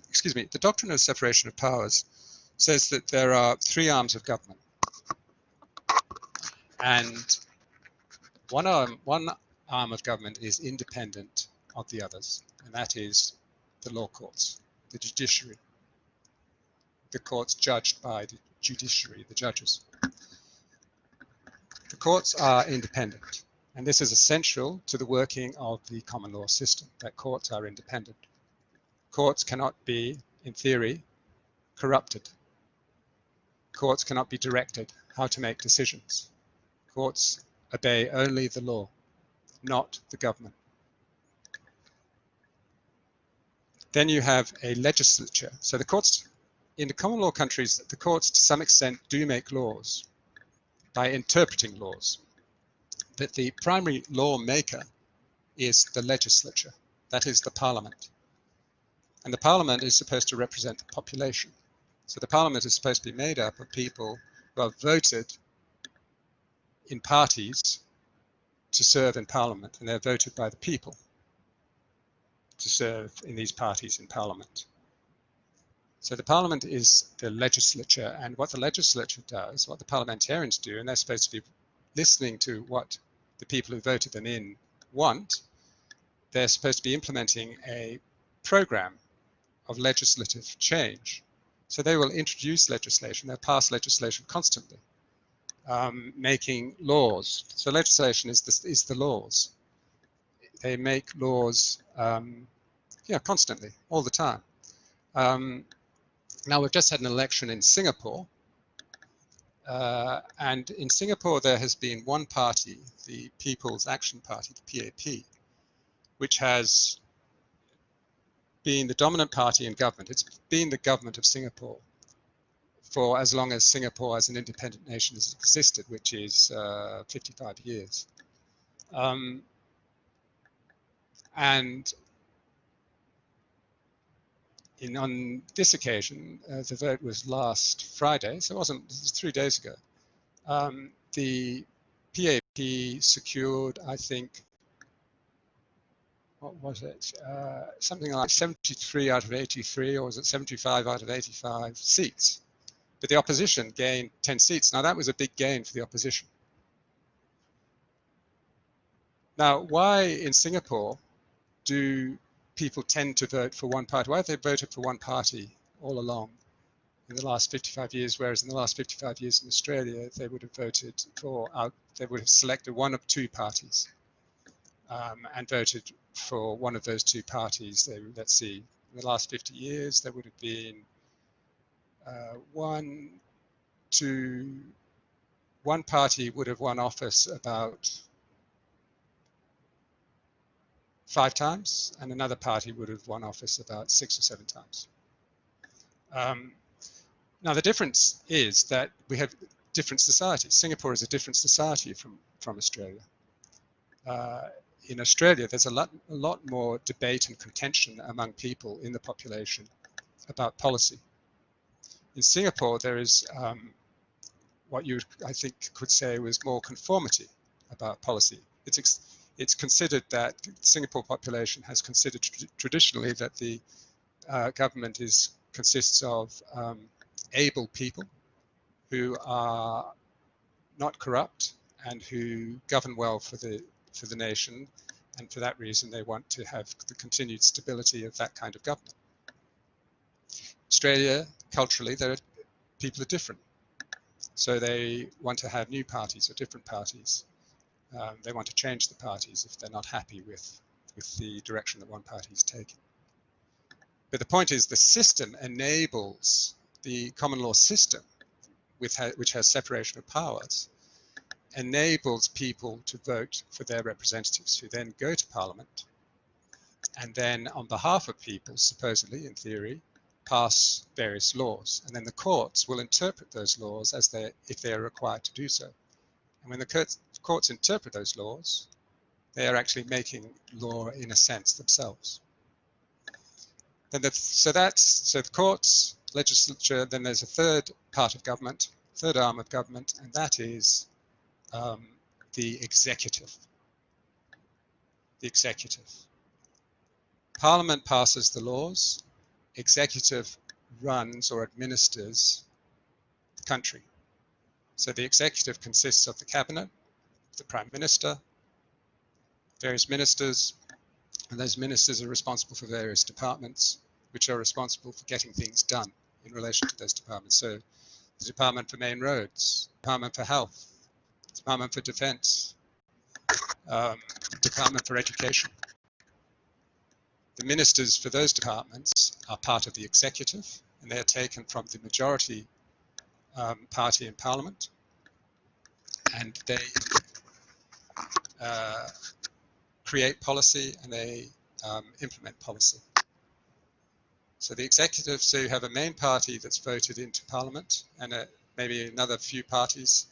excuse me, the doctrine of separation of powers says that there are three arms of government, and one arm of government is independent of the others, and that is the law courts, the judiciary, the courts judged by the judiciary, the judges. The courts are independent, and this is essential to the working of the common law system, that courts are independent. Courts cannot be, in theory, corrupted. Courts cannot be directed how to make decisions. Courts obey only the law, not the government. Then you have a legislature. So the courts, in the common law countries, the courts to some extent do make laws by interpreting laws. But the primary lawmaker is the legislature, that is the parliament. And the parliament is supposed to represent the population. So the parliament is supposed to be made up of people who are voted in parties to serve in parliament, and they're voted by the people to serve in these parties in parliament. So the parliament is the legislature, and what the legislature does, what the parliamentarians do, and they're supposed to be listening to what the people who voted them in want, they're supposed to be implementing a program of legislative change. So they will introduce legislation, they'll pass legislation constantly, making laws. So legislation is the laws. They make laws constantly, all the time. Now we've just had an election in Singapore, and in Singapore there has been one party, the People's Action Party, the PAP, which has been the dominant party in government. It's been the government of Singapore for as long as Singapore as an independent nation has existed, which is 55 years. And on this occasion, the vote was last Friday, so it was 3 days ago. The PAP secured, I think, what was it? Something like 73 out of 83, or was it 75 out of 85 seats? But the opposition gained 10 seats. Now that was a big gain for the opposition. Now, why in Singapore do people tend to vote for one party? Why have they voted for one party all along in the last 55 years, whereas in the last 55 years in Australia, they would have voted they would have selected one of two parties and voted for one of those two parties. Let's see, in the last 50 years, there would have been one party would have won office about 5 times, and another party would have won office about 6 or 7 times. Now the difference is that we have different societies. Singapore is a different society from Australia. In Australia, there's a lot more debate and contention among people in the population about policy. In Singapore, there is what you, I think, could say was more conformity about policy. It's considered that the Singapore population has considered traditionally that the government consists of able people who are not corrupt and who govern well for the nation, And for that reason, they want to have the continued stability of that kind of government. Australia, culturally, people are different. So they want to have new parties or different parties. They want to change the parties if they're not happy with the direction that one party is taking. But the point is the system enables the common law system, which has separation of powers, enables people to vote for their representatives who then go to Parliament and then on behalf of people, supposedly in theory, pass various laws. And then the courts will interpret those laws as if they are required to do so. And when the courts interpret those laws, they are actually making law in a sense themselves. Then so the courts, legislature, then there's a third part of government, third arm of government, and that is the executive. The executive. Parliament passes the laws, executive runs or administers the country. So the executive consists of the cabinet, the prime minister, various ministers, and those ministers are responsible for various departments, which are responsible for getting things done in relation to those departments. So the Department for Main Roads, Department for Health, Department for Defence, Department for Education. The ministers for those departments are part of the executive, and they are taken from the majority party in Parliament, and they create policy and they implement policy. So the executive, so you have a main party that's voted into Parliament, and maybe another few parties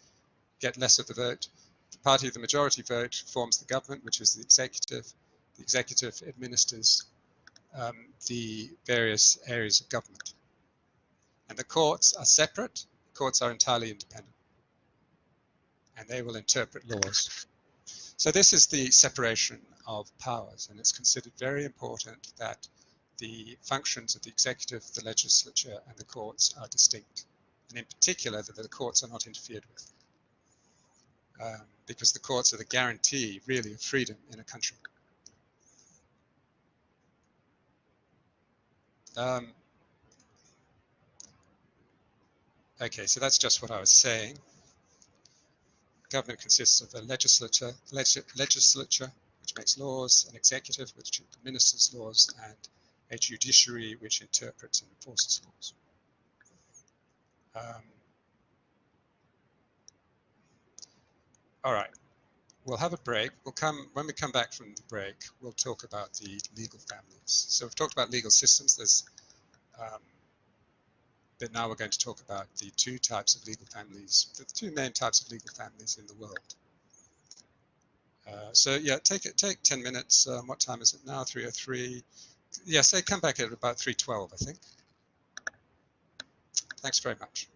get less of the vote. The party of the majority vote forms the government, which is the executive. The executive administers the various areas of government. And the courts are separate. The courts are entirely independent. And they will interpret laws. So this is the separation of powers, and it's considered very important that the functions of the executive, the legislature, and the courts are distinct, and in particular that the courts are not interfered with, because the courts are the guarantee, really, of freedom in a country. Okay, so that's just what I was saying. Government consists of a legislature, which makes laws, an executive, which administers laws, and a judiciary, which interprets and enforces laws. All right, we'll have a break. When we come back from the break, we'll talk about the legal families. So we've talked about legal systems. But now we're going to talk about the two types of legal families, the two main types of legal families in the world. So yeah, take 10 minutes. What time is it now? 3:03. Yeah, say come back at about 3:12, I think. Thanks very much.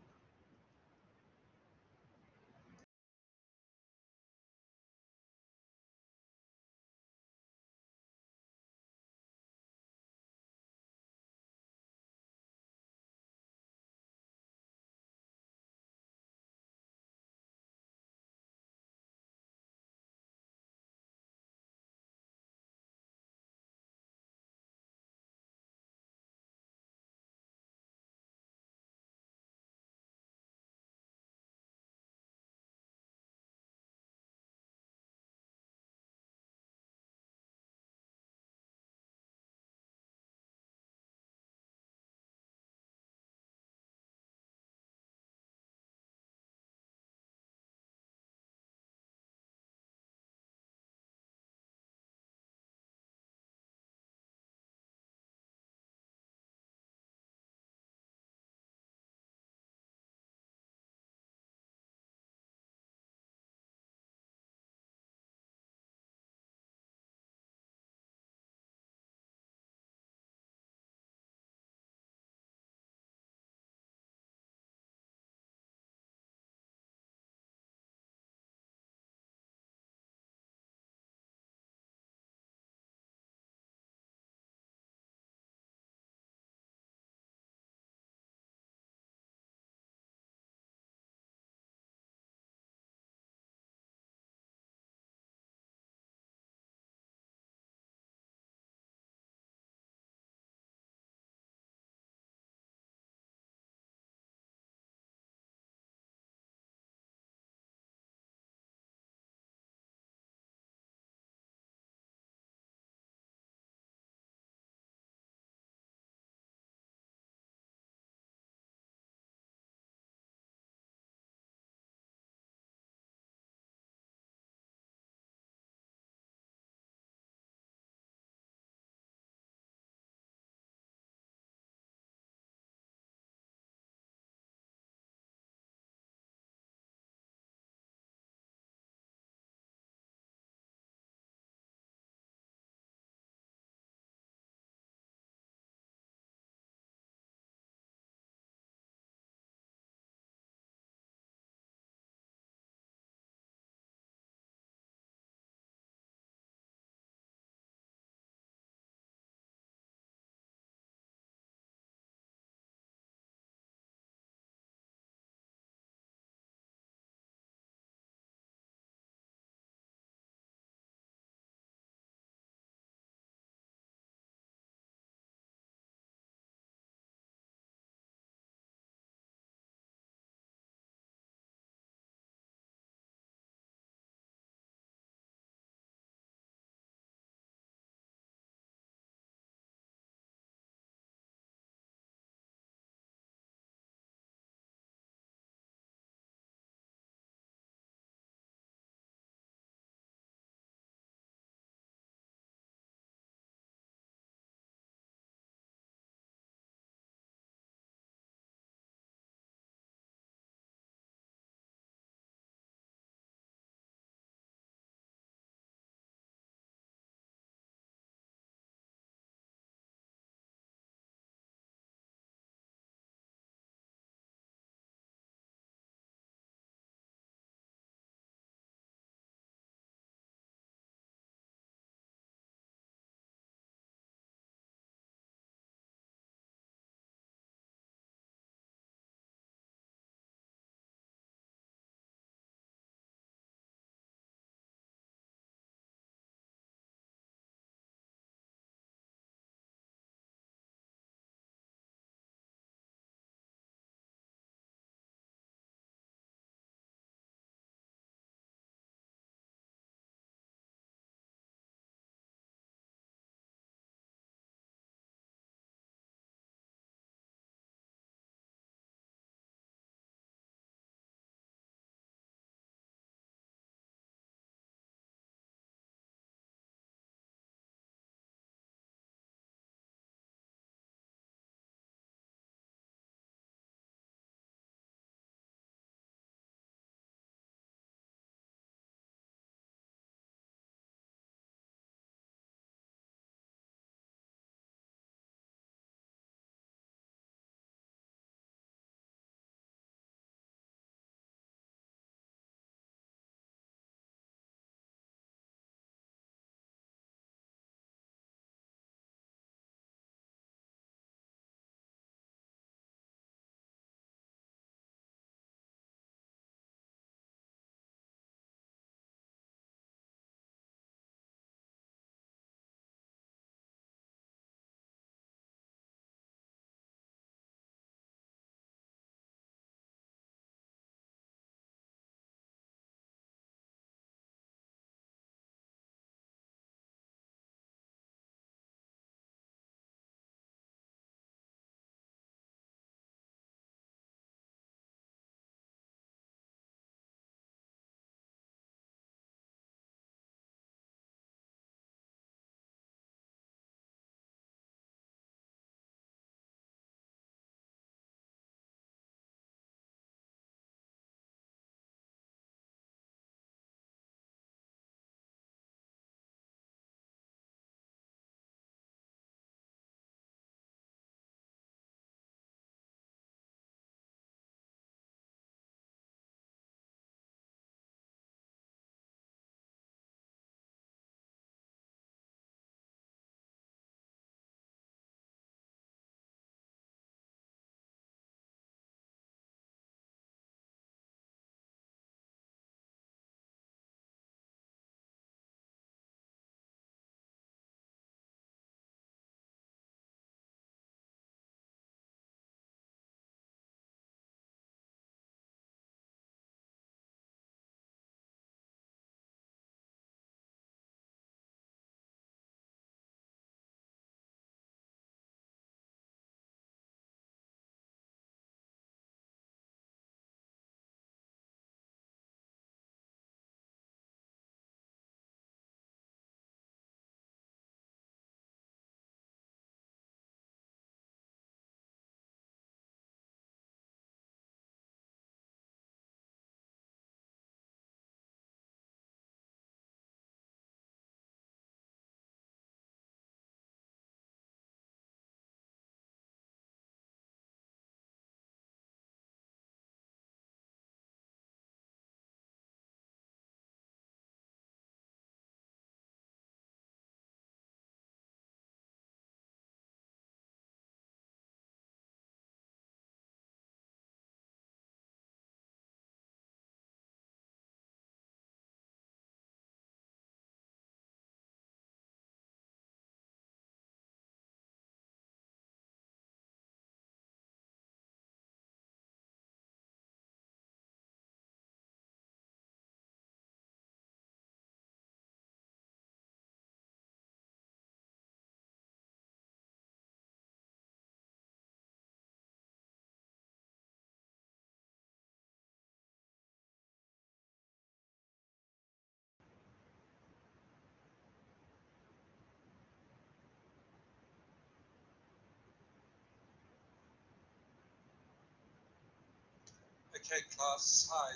Okay, class. Hi.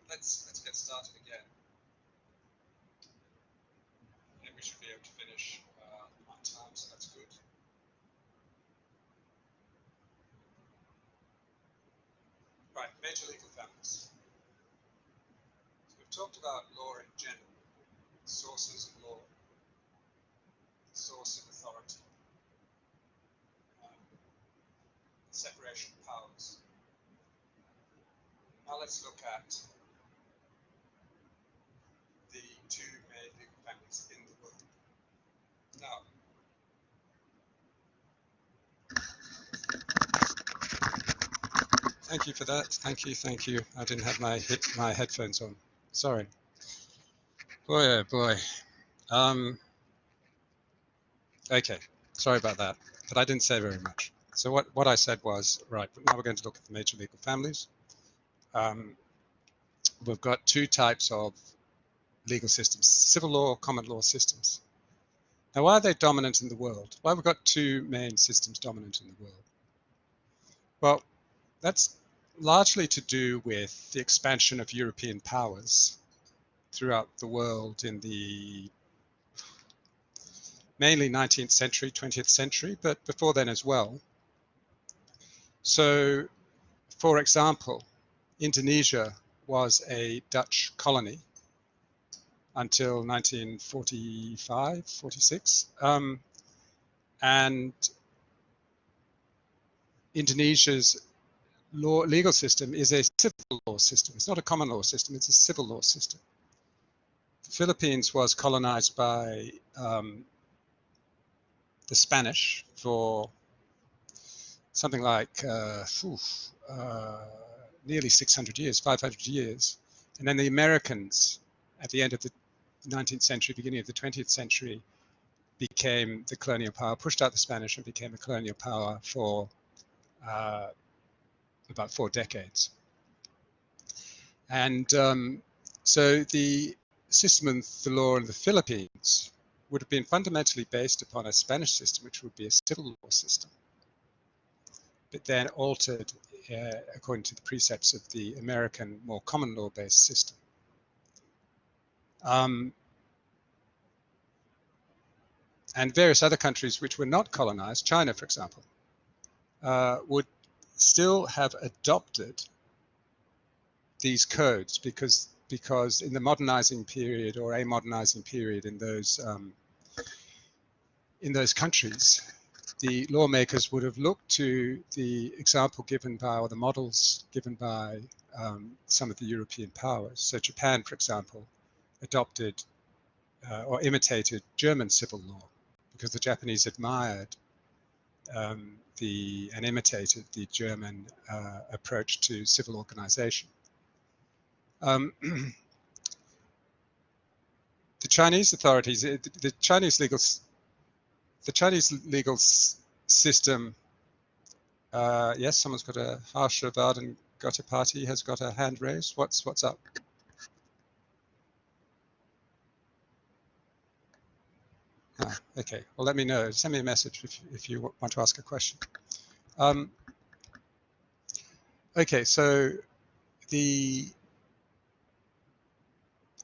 Let's get started again. I think we should be able to finish on time, so that's good. Right, major legal families. So we've talked about law in general, sources of law, source of authority, separation of powers. Now let's look at the two main legal families in the world. Now, thank you for that. Thank you. I didn't have my headphones on. Sorry. Boy, oh boy. Okay, sorry about that, but I didn't say very much. So what I said was, right, now we're going to look at the major legal families. We've got two types of legal systems, civil law, common law systems. Now, why are they dominant in the world? Why have we got two main systems dominant in the world? Well, that's largely to do with the expansion of European powers throughout the world in the mainly 19th century, 20th century, but before then as well. So, for example, Indonesia was a Dutch colony until 1945, 46. And Indonesia's legal system is a civil law system. It's not a common law system, it's a civil law system. The Philippines was colonized by the Spanish for something like nearly 600 years, 500 years. And then the Americans, at the end of the 19th century, beginning of the 20th century, became the colonial power, pushed out the Spanish and became a colonial power for about 4 decades. And so the system of the law in the Philippines would have been fundamentally based upon a Spanish system, which would be a civil law system, but then altered according to the precepts of the American, more common law-based system. And various other countries which were not colonized, China, for example, would still have adopted these codes because in the modernizing period or a modernizing period in those countries, the lawmakers would have looked to the example given by, or the models given by some of the European powers. So Japan, for example, adopted or imitated German civil law because the Japanese admired and imitated the German approach to civil organization. The Chinese authorities, the Chinese legal system. Yes, someone's got a Harshavardhan got a party has got a hand raised. What's up? Okay. Well, let me know. Send me a message if you want to ask a question. Okay, so the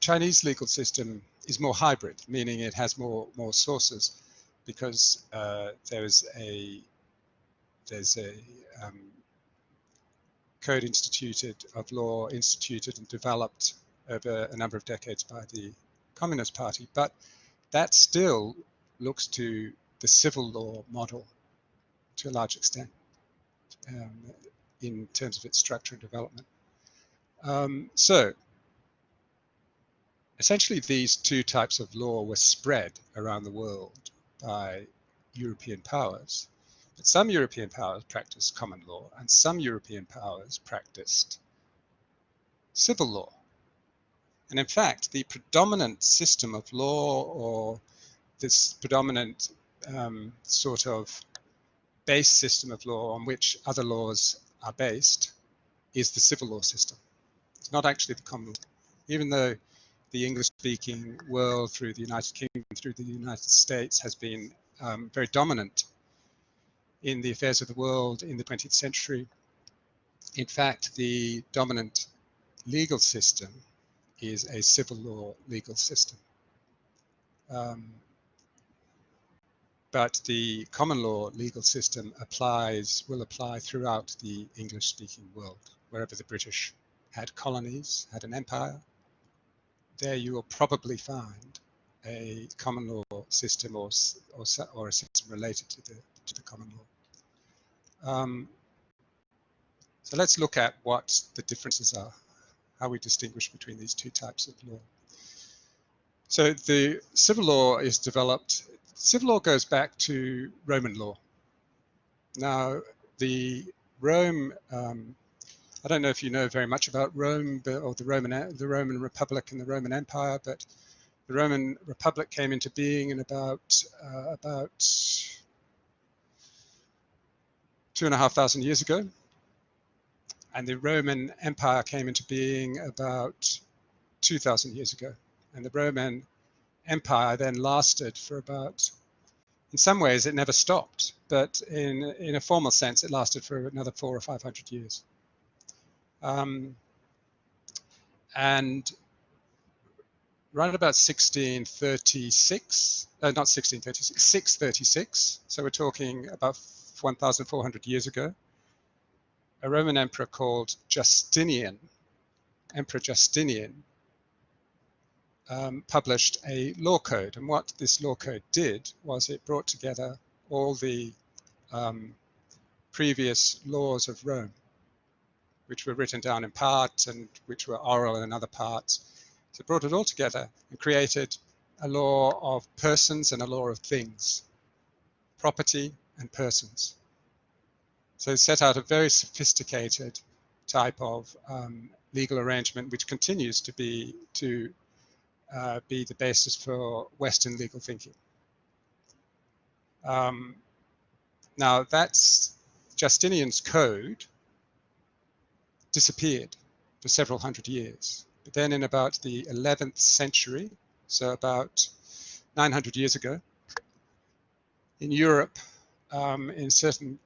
Chinese legal system is more hybrid, meaning it has more sources, because there's a code of law instituted and developed over a number of decades by the Communist Party, but that still looks to the civil law model to a large extent in terms of its structure and development. So essentially these two types of law were spread around the world by European powers. But some European powers practiced common law and some European powers practiced civil law. And in fact, the predominant system of law, or this predominant sort of base system of law on which other laws are based, is the civil law system. It's not actually the common law. Even though the English-speaking world through the United Kingdom, through the United States, has been very dominant in the affairs of the world in the 20th century, In fact, the dominant legal system is a civil law legal system. But the common law legal system will apply throughout the English-speaking world. Wherever the British had colonies, had an empire, there you will probably find a common law system or a system related to the common law. So let's look at what the differences are, how we distinguish between these two types of law. So the civil law is developed. Civil law goes back to Roman law. Now, the Rome, I don't know if you know very much about Rome or the Roman Republic and the Roman Empire, but the Roman Republic came into being in about 2,500 years ago, and the Roman Empire came into being about 2,000 years ago. And the Roman Empire then lasted for about, in some ways it never stopped, but in a formal sense it lasted for another 400 or 500 years. And right about 1636, not 1636, 636, so we're talking about 1,400 years ago, a Roman emperor called Justinian, Emperor Justinian, published a law code. And what this law code did was it brought together all the previous laws of Rome, which were written down in part and which were oral in other parts. So it brought it all together and created a law of persons and a law of things, property and persons. So it set out a very sophisticated type of legal arrangement, which continues to be the basis for Western legal thinking. Now, that's Justinian's code disappeared for several hundred years. But then in about the 11th century, so about 900 years ago, in Europe, in certain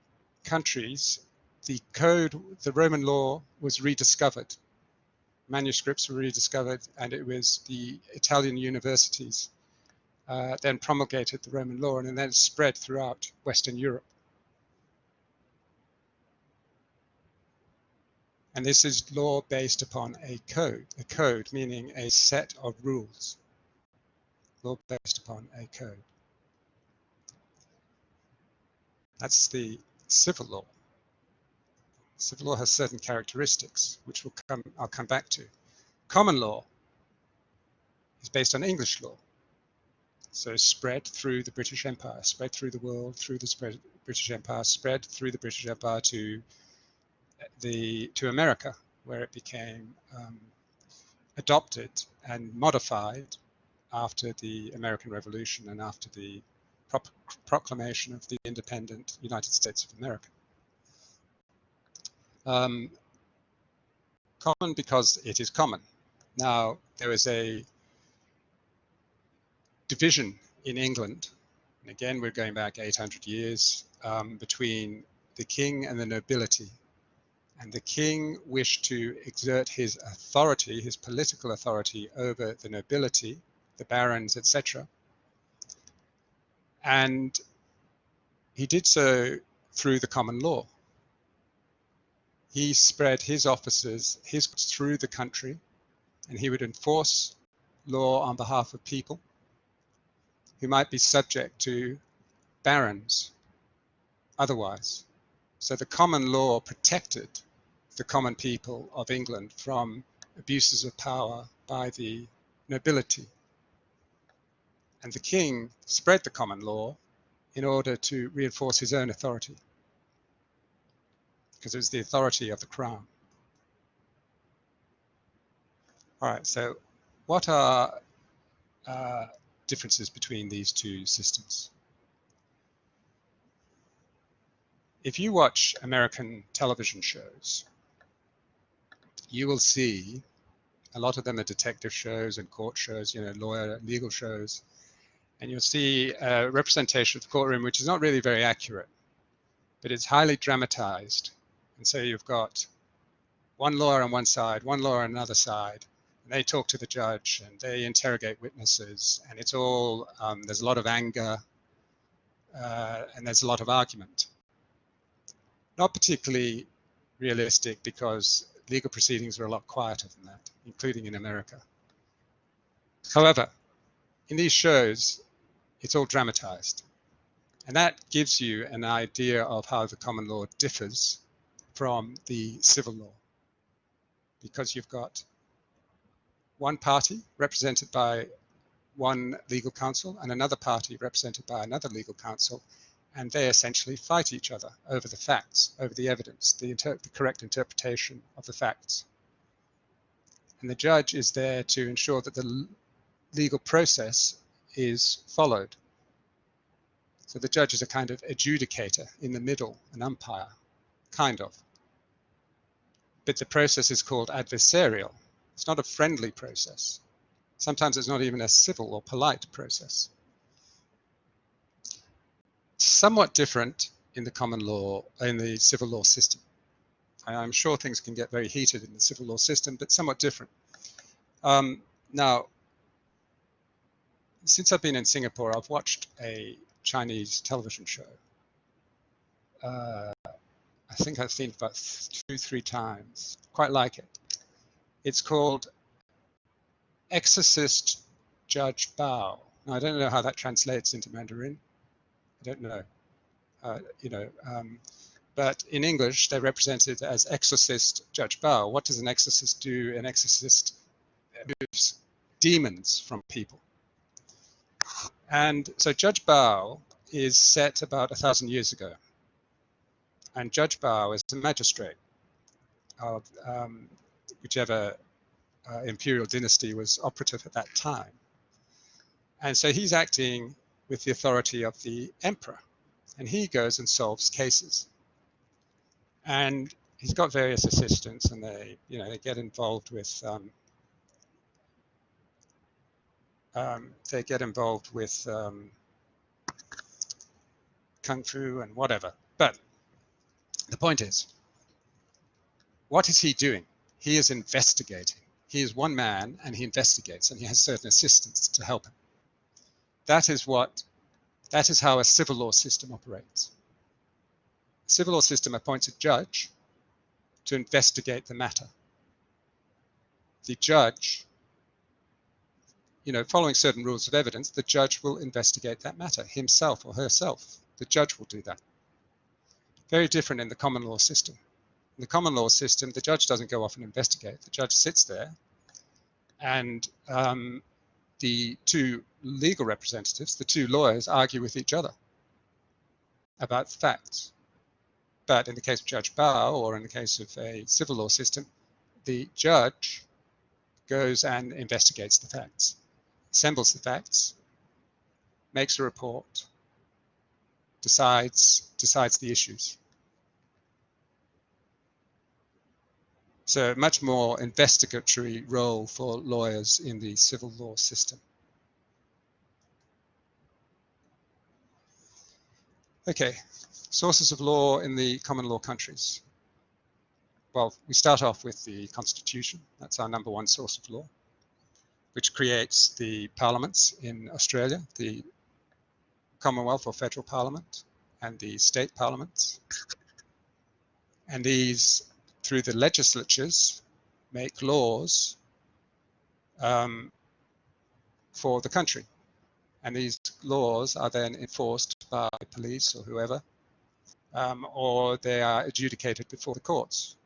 countries, the Roman law was rediscovered. Manuscripts were rediscovered, and it was the Italian universities then promulgated the Roman law, and then it spread throughout Western Europe. And this is law based upon a code meaning a set of rules, law based upon a code. That's the civil law. Civil law has certain characteristics, which I'll come back to. Common law is based on English law, so spread through the British Empire, spread through the world, through the British Empire, spread through the British Empire to America, where it became adopted and modified after the American Revolution and after the proclamation of the independent United States of America. Common because it is common. Now, there is a division in England, and again we're going back 800 years, between the king and the nobility. And the king wished to exert his authority, his political authority over the nobility, the barons, etc. And he did so through the common law. He spread his officers through the country, and he would enforce law on behalf of people who might be subject to barons otherwise. So the common law protected the common people of England from abuses of power by the nobility. And the king spread the common law in order to reinforce his own authority, because it was the authority of the crown. All right, so what are differences between these two systems? If you watch American television shows, you will see a lot of them are detective shows and court shows, legal shows, and you'll see a representation of the courtroom which is not really very accurate, but it's highly dramatized. And so you've got one lawyer on one side, one lawyer on another side, and they talk to the judge and they interrogate witnesses, and it's all, there's a lot of anger, and there's a lot of argument. Not particularly realistic, because legal proceedings are a lot quieter than that, including in America. However, in these shows, it's all dramatized. And that gives you an idea of how the common law differs from the civil law, because you've got one party represented by one legal counsel and another party represented by another legal counsel, and they essentially fight each other over the facts, over the evidence, the correct interpretation of the facts. And the judge is there to ensure that the legal process is followed. So the judge is a kind of adjudicator in the middle, an umpire, kind of. But the process is called adversarial. It's not a friendly process. Sometimes it's not even a civil or polite process. Somewhat different in the common law, in the civil law system. I'm sure things can get very heated in the civil law system, but somewhat different. Now, since I've been in Singapore, I've watched a Chinese television show. I think I've seen it about 2-3 times. Quite like it. It's called Exorcist Judge Bao. Now, I don't know how that translates into Mandarin. I don't know. But in English, they represent it as Exorcist Judge Bao. What does an exorcist do? An exorcist moves demons from people. And so Judge Bao is set about 1,000 years ago. And Judge Bao is a magistrate of whichever imperial dynasty was operative at that time. And so he's acting with the authority of the emperor, and he goes and solves cases. And he's got various assistants, and they get involved with kung fu and whatever. But the point is, what is he doing? He is investigating. He is one man, and he investigates, and he has certain assistants to help him. That is how a civil law system operates. A civil law system appoints a judge to investigate the matter. The judge, following certain rules of evidence, the judge will investigate that matter himself or herself. The judge will do that. Very different in the common law system. In the common law system, the judge doesn't go off and investigate. The judge sits there, and the two legal representatives, the two lawyers, argue with each other about facts. But in the case of Judge Bao, or in the case of a civil law system, the judge goes and investigates the facts, assembles the facts, makes a report, decides the issues. So a much more investigatory role for lawyers in the civil law system. Okay, sources of law in the common law countries. Well, we start off with the Constitution. That's our number one source of law, which creates the parliaments in Australia, the Commonwealth or Federal Parliament, and the state parliaments. And these, through the legislatures, make laws for the country. And these laws are then enforced by police or whoever, or they are adjudicated before the courts.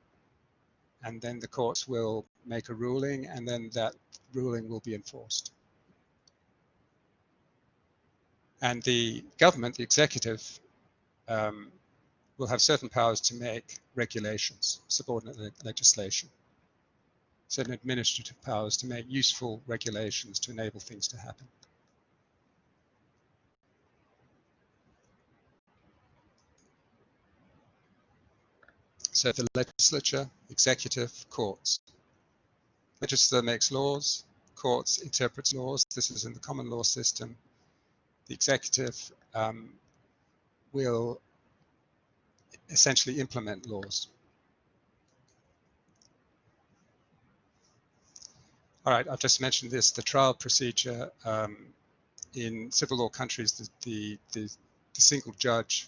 And then the courts will make a ruling, and then that ruling will be enforced. And the government, the executive, will have certain powers to make regulations, subordinate legislation, certain administrative powers to make useful regulations to enable things to happen. So the legislature, executive, courts. Legislature makes laws, courts interprets laws. This is in the common law system. The executive will essentially implement laws. All right, I've just mentioned this, the trial procedure in civil law countries, the single judge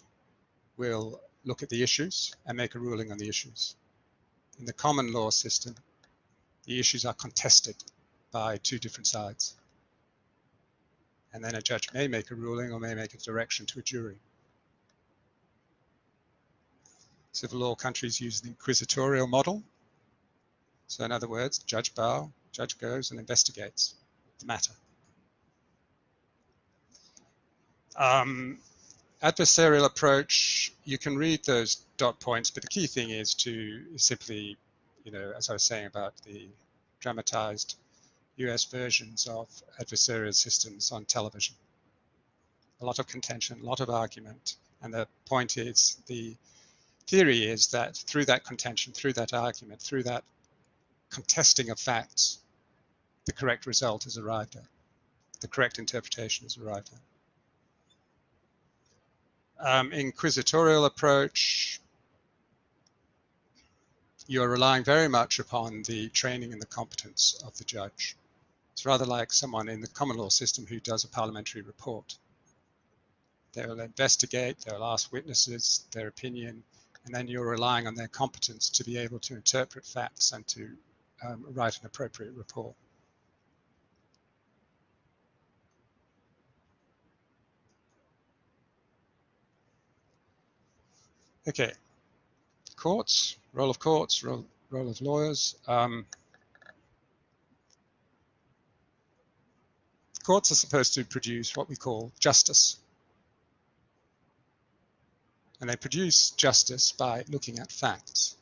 will look at the issues and make a ruling on the issues. In the common law system, the issues are contested by two different sides. And then a judge may make a ruling or may make a direction to a jury. Civil law countries use the inquisitorial model. So in other words, judge goes and investigates the matter. Adversarial approach, you can read those dot points, but the key thing is to simply, as I was saying about the dramatized US versions of adversarial systems on television. A lot of contention, a lot of argument, and the point is, the theory is that through that contention, through that argument, through that contesting of facts, the correct result is arrived at, the correct interpretation is arrived at. Inquisitorial approach, you're relying very much upon the training and the competence of the judge. It's rather like someone in the common law system who does a parliamentary report. They'll investigate, they'll ask witnesses their opinion, and then you're relying on their competence to be able to interpret facts and to write an appropriate report. Okay, courts, role of courts, role of lawyers. Courts are supposed to produce what we call justice. And they produce justice by looking at facts.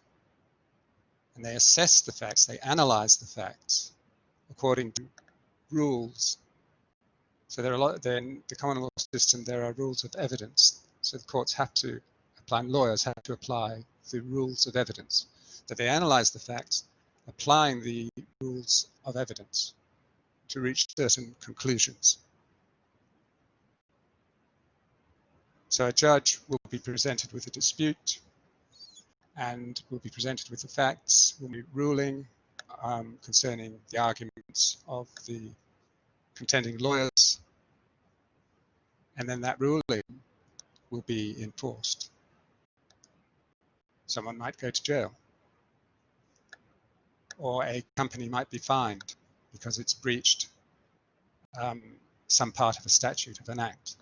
And they assess the facts, they analyze the facts according to rules. So there are in the common law system, there are rules of evidence. So the courts have to apply, and lawyers have to apply the rules of evidence. That they analyze the facts, applying the rules of evidence to reach certain conclusions. So a judge will be presented with a dispute and will be presented with the facts, will be ruling concerning the arguments of the contending lawyers, and then that ruling will be enforced. Someone might go to jail, or a company might be fined because it's breached some part of a statute of an act.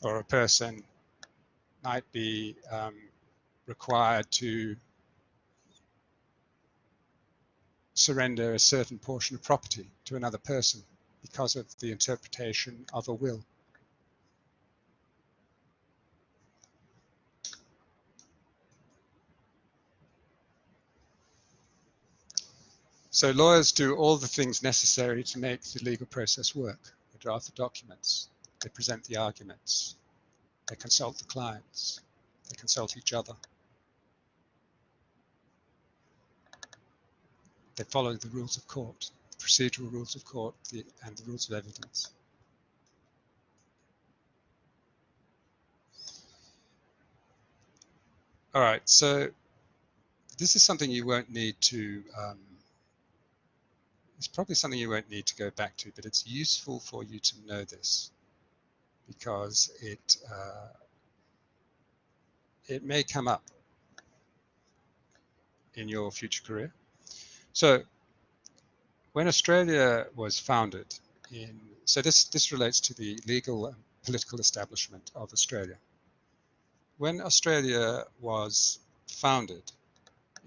Or a person might be required to surrender a certain portion of property to another person because of the interpretation of a will. So lawyers do all the things necessary to make the legal process work. They draft the documents, they present the arguments, they consult the clients, they consult each other. They follow the rules of court, the procedural rules of court, and the rules of evidence. All right, so this is something you won't need to, it's probably something you won't need to go back to, but it's useful for you to know this because it may come up in your future career. So when Australia was founded so this relates to the legal and political establishment of Australia. When Australia was founded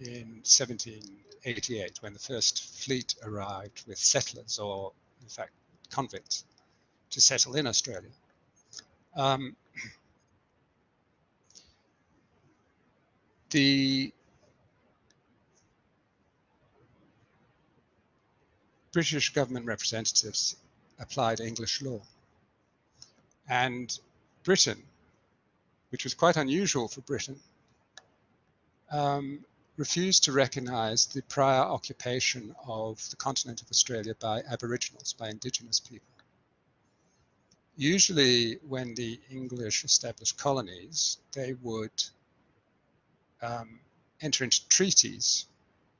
in 1788, when the first fleet arrived with settlers, or in fact convicts, to settle in Australia, the British government representatives applied English law. And Britain, which was quite unusual for Britain, refused to recognise the prior occupation of the continent of Australia by Aboriginals, by Indigenous people. Usually when the English established colonies, they would enter into treaties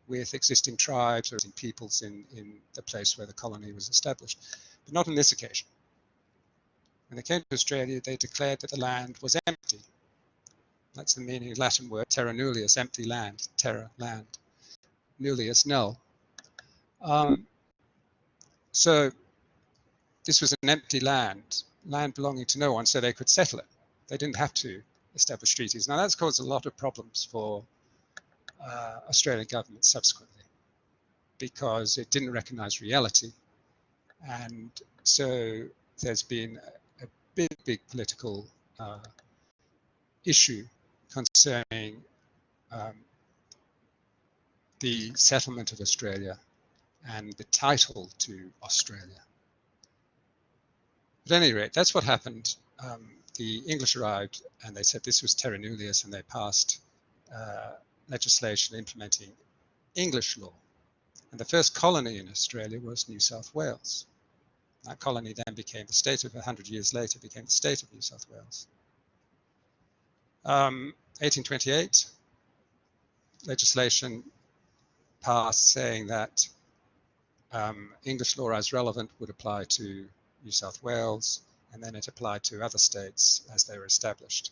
with existing tribes or existing peoples in the place where the colony was established, but not on this occasion. When they came to Australia, they declared that the land was empty. That's the meaning of the Latin word terra nullius, empty land, terra, land, nullius, null. So this was an empty land belonging to no one, so they could settle it. They didn't have to establish treaties. Now that's caused a lot of problems for Australian government subsequently, because it didn't recognize reality. And so there's been a big political issue concerning the settlement of Australia and the title to Australia. At any rate, that's what happened. The English arrived and they said this was terra nullius, and they passed legislation implementing English law. And the first colony in Australia was New South Wales. That colony then became the state of, 100 years later, became the state of New South Wales. 1828, legislation passed saying that English law as relevant would apply to New South Wales, and then it applied to other states as they were established.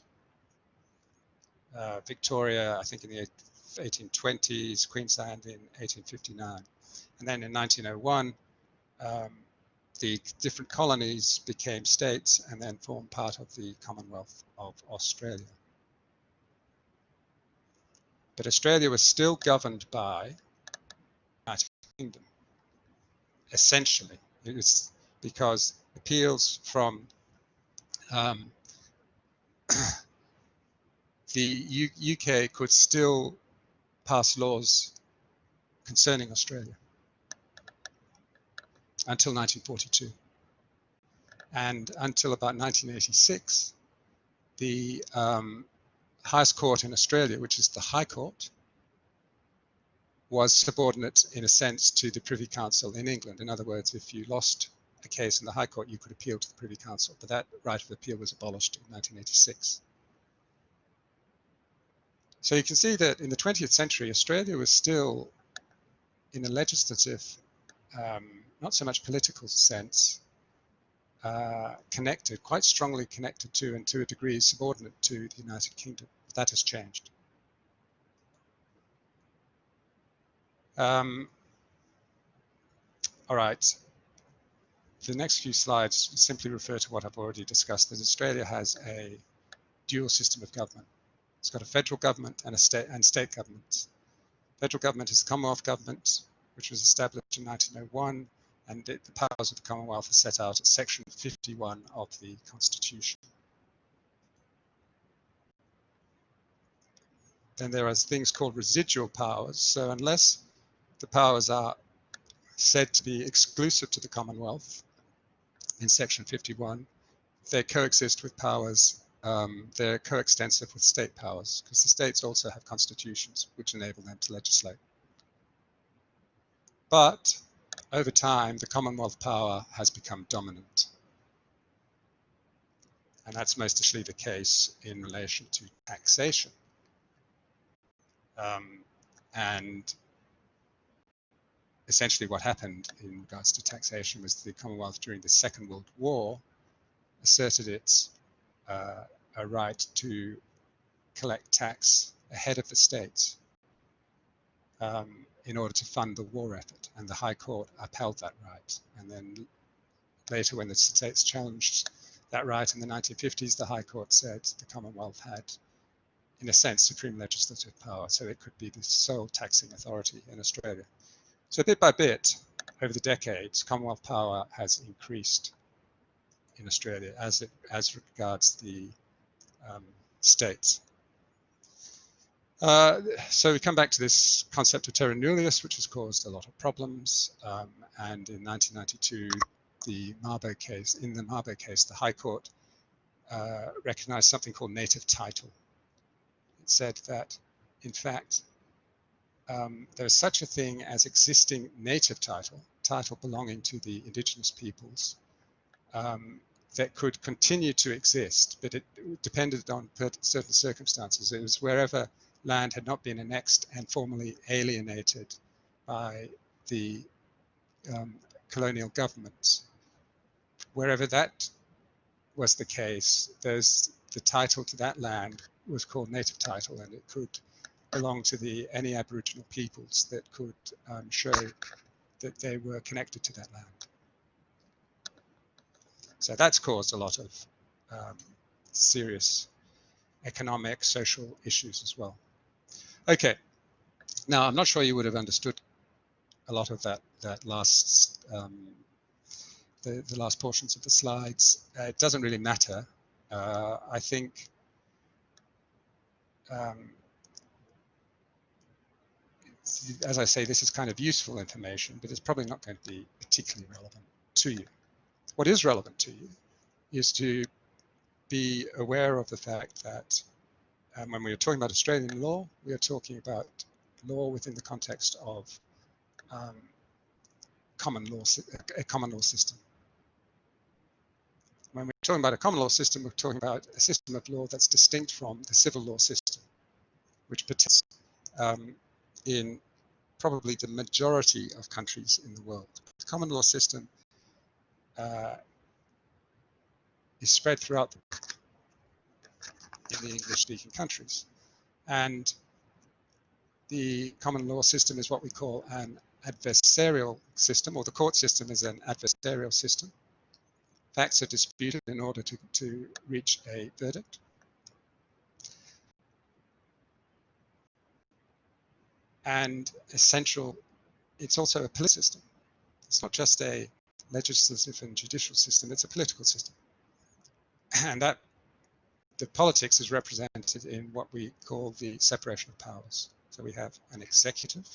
Victoria, I think in the 1820s, Queensland in 1859. And then in 1901, the different colonies became states and then formed part of the Commonwealth of Australia. But Australia was still governed by the United Kingdom, essentially. It was because appeals from the UK could still pass laws concerning Australia until 1942. And until about 1986, the highest court in Australia, which is the High Court, was subordinate in a sense to the Privy Council in England. In other words, if you lost a case in the High Court, you could appeal to the Privy Council, but that right of appeal was abolished in 1986. So you can see that in the 20th century, Australia was still, in a legislative, not so much political sense, connected, quite strongly connected to, and to a degree subordinate to, the United Kingdom. That has changed. All right. The next few slides simply refer to what I've already discussed, that Australia has a dual system of government. It's got a federal government and state governments. Federal government is the Commonwealth government, which was established in 1901, and the powers of the Commonwealth are set out at section 51 of the Constitution. Then there are things called residual powers. So unless the powers are said to be exclusive to the Commonwealth in section 51, they coexist with powers, they're coextensive with state powers, because the states also have constitutions which enable them to legislate. But over time, the Commonwealth power has become dominant. And that's mostly the case in relation to taxation. And essentially what happened in regards to taxation was the Commonwealth during the Second World War asserted its a right to collect tax ahead of the states in order to fund the war effort, and the High Court upheld that right. And then later, when the states challenged that right in the 1950s, the High Court said the Commonwealth had, in a sense, supreme legislative power, so it could be the sole taxing authority in Australia. So bit by bit, over the decades, Commonwealth power has increased in Australia as regards the states. So we come back to this concept of terra nullius, which has caused a lot of problems. And in 1992, in the Mabo case, the High Court recognized something called native title. It said that, in fact, there is such a thing as existing native title belonging to the indigenous peoples, that could continue to exist, but it depended on certain circumstances. It was wherever land had not been annexed and formally alienated by the colonial governments. Wherever that was the case, the title to that land was called native title, and it could belong to any Aboriginal peoples that could show that they were connected to that land. So that's caused a lot of serious economic, social issues as well. Okay, now I'm not sure you would have understood a lot of that last the last portions of the slides. It doesn't really matter. I think as I say, this is kind of useful information, but it's probably not going to be particularly relevant to you. What is relevant to you is to be aware of the fact that when we are talking about Australian law, we are talking about law within the context of a common law system. When we're talking about a common law system, we're talking about a system of law that's distinct from the civil law system, which pertains in probably the majority of countries in the world. The common law system is spread throughout in the English-speaking countries, and the common law system is what we call an adversarial system, or the court system is an adversarial system. Facts are disputed in order to reach a verdict. And it's also a political system. It's not just a legislative and judicial system, it's a political system. And that the politics is represented in what we call the separation of powers. So we have an executive,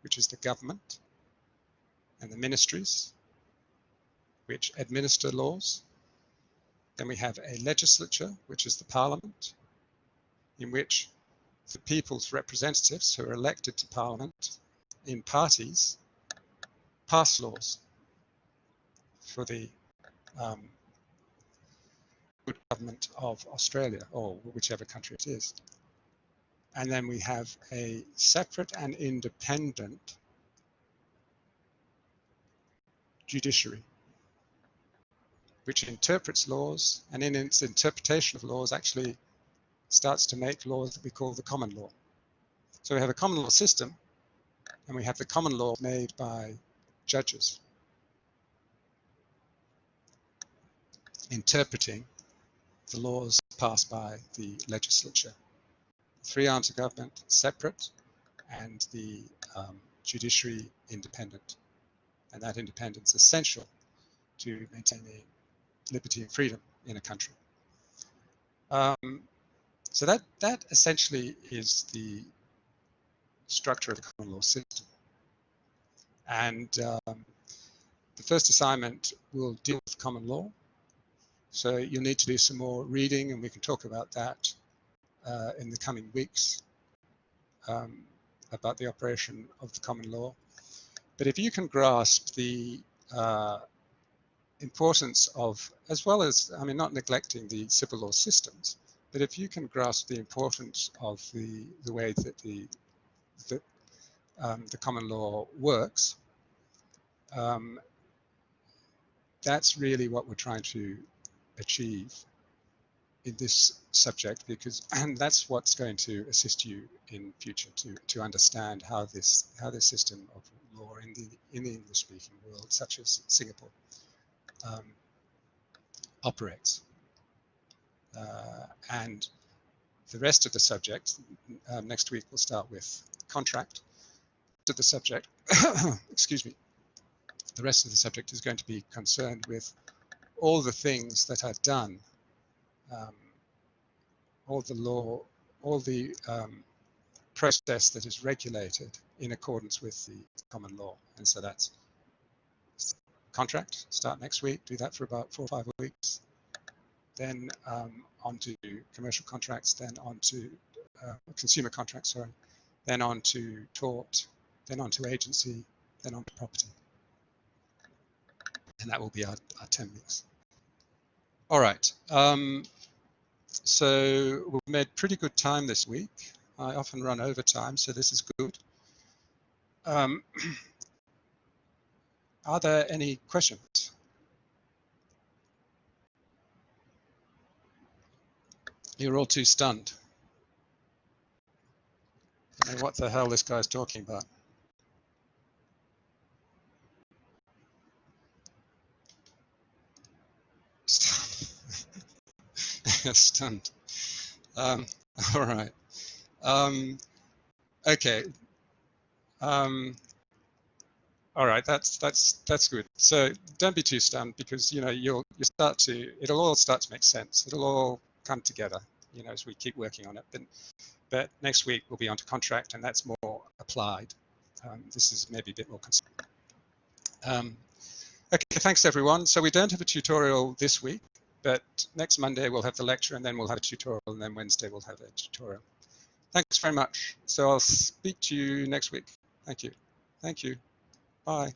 which is the government, and the ministries, which administer laws. Then we have a legislature, which is the parliament, in which the people's representatives who are elected to parliament in parties pass laws for the good government of Australia, or whichever country it is. And then we have a separate and independent judiciary, which interprets laws, and in its interpretation of laws actually starts to make laws that we call the common law. So we have a common law system, and we have the common law made by judges interpreting the laws passed by the legislature. Three arms of government separate, and the judiciary independent. And that independence is essential to maintaining liberty and freedom in a country. So that essentially is the structure of the common law system. And the first assignment will deal with common law. So you'll need to do some more reading, and we can talk about that in the coming weeks about the operation of the common law. But if you can grasp the importance of, as well as, I mean, not neglecting the civil law systems, but if you can grasp the importance of the way that the common law works, that's really what we're trying to achieve in this subject, and that's what's going to assist you in future to understand how this system of law in the English-speaking world, such as Singapore, operates. And the rest of the subject, next week we'll start with contract. To the subject, excuse me, the rest of the subject is going to be concerned with all the things that are done, all the law, all the process that is regulated in accordance with the common law. And so that's contract, start next week, do that for about 4 or 5 weeks. Then on to commercial contracts, then on to consumer contracts, sorry, then on to tort, then on to agency, then on to property. And that will be our 10 weeks. All right, so we've made pretty good time this week. I often run overtime, so this is good. Are there any questions? You're all too stunned. I mean, what the hell this guy's talking about? Stunned. All right. Okay. All right. That's good. So don't be too stunned, because you start to, it'll all start to make sense. It'll all come together, as we keep working on it. But next week we'll be on to contract, and that's more applied. This is maybe a bit more conceptual. Okay, thanks everyone. So we don't have a tutorial this week, but next Monday we'll have the lecture, and then we'll have a tutorial, and then Wednesday we'll have a tutorial. Thanks very much. So I'll speak to you next week. Thank you. Thank you. Bye.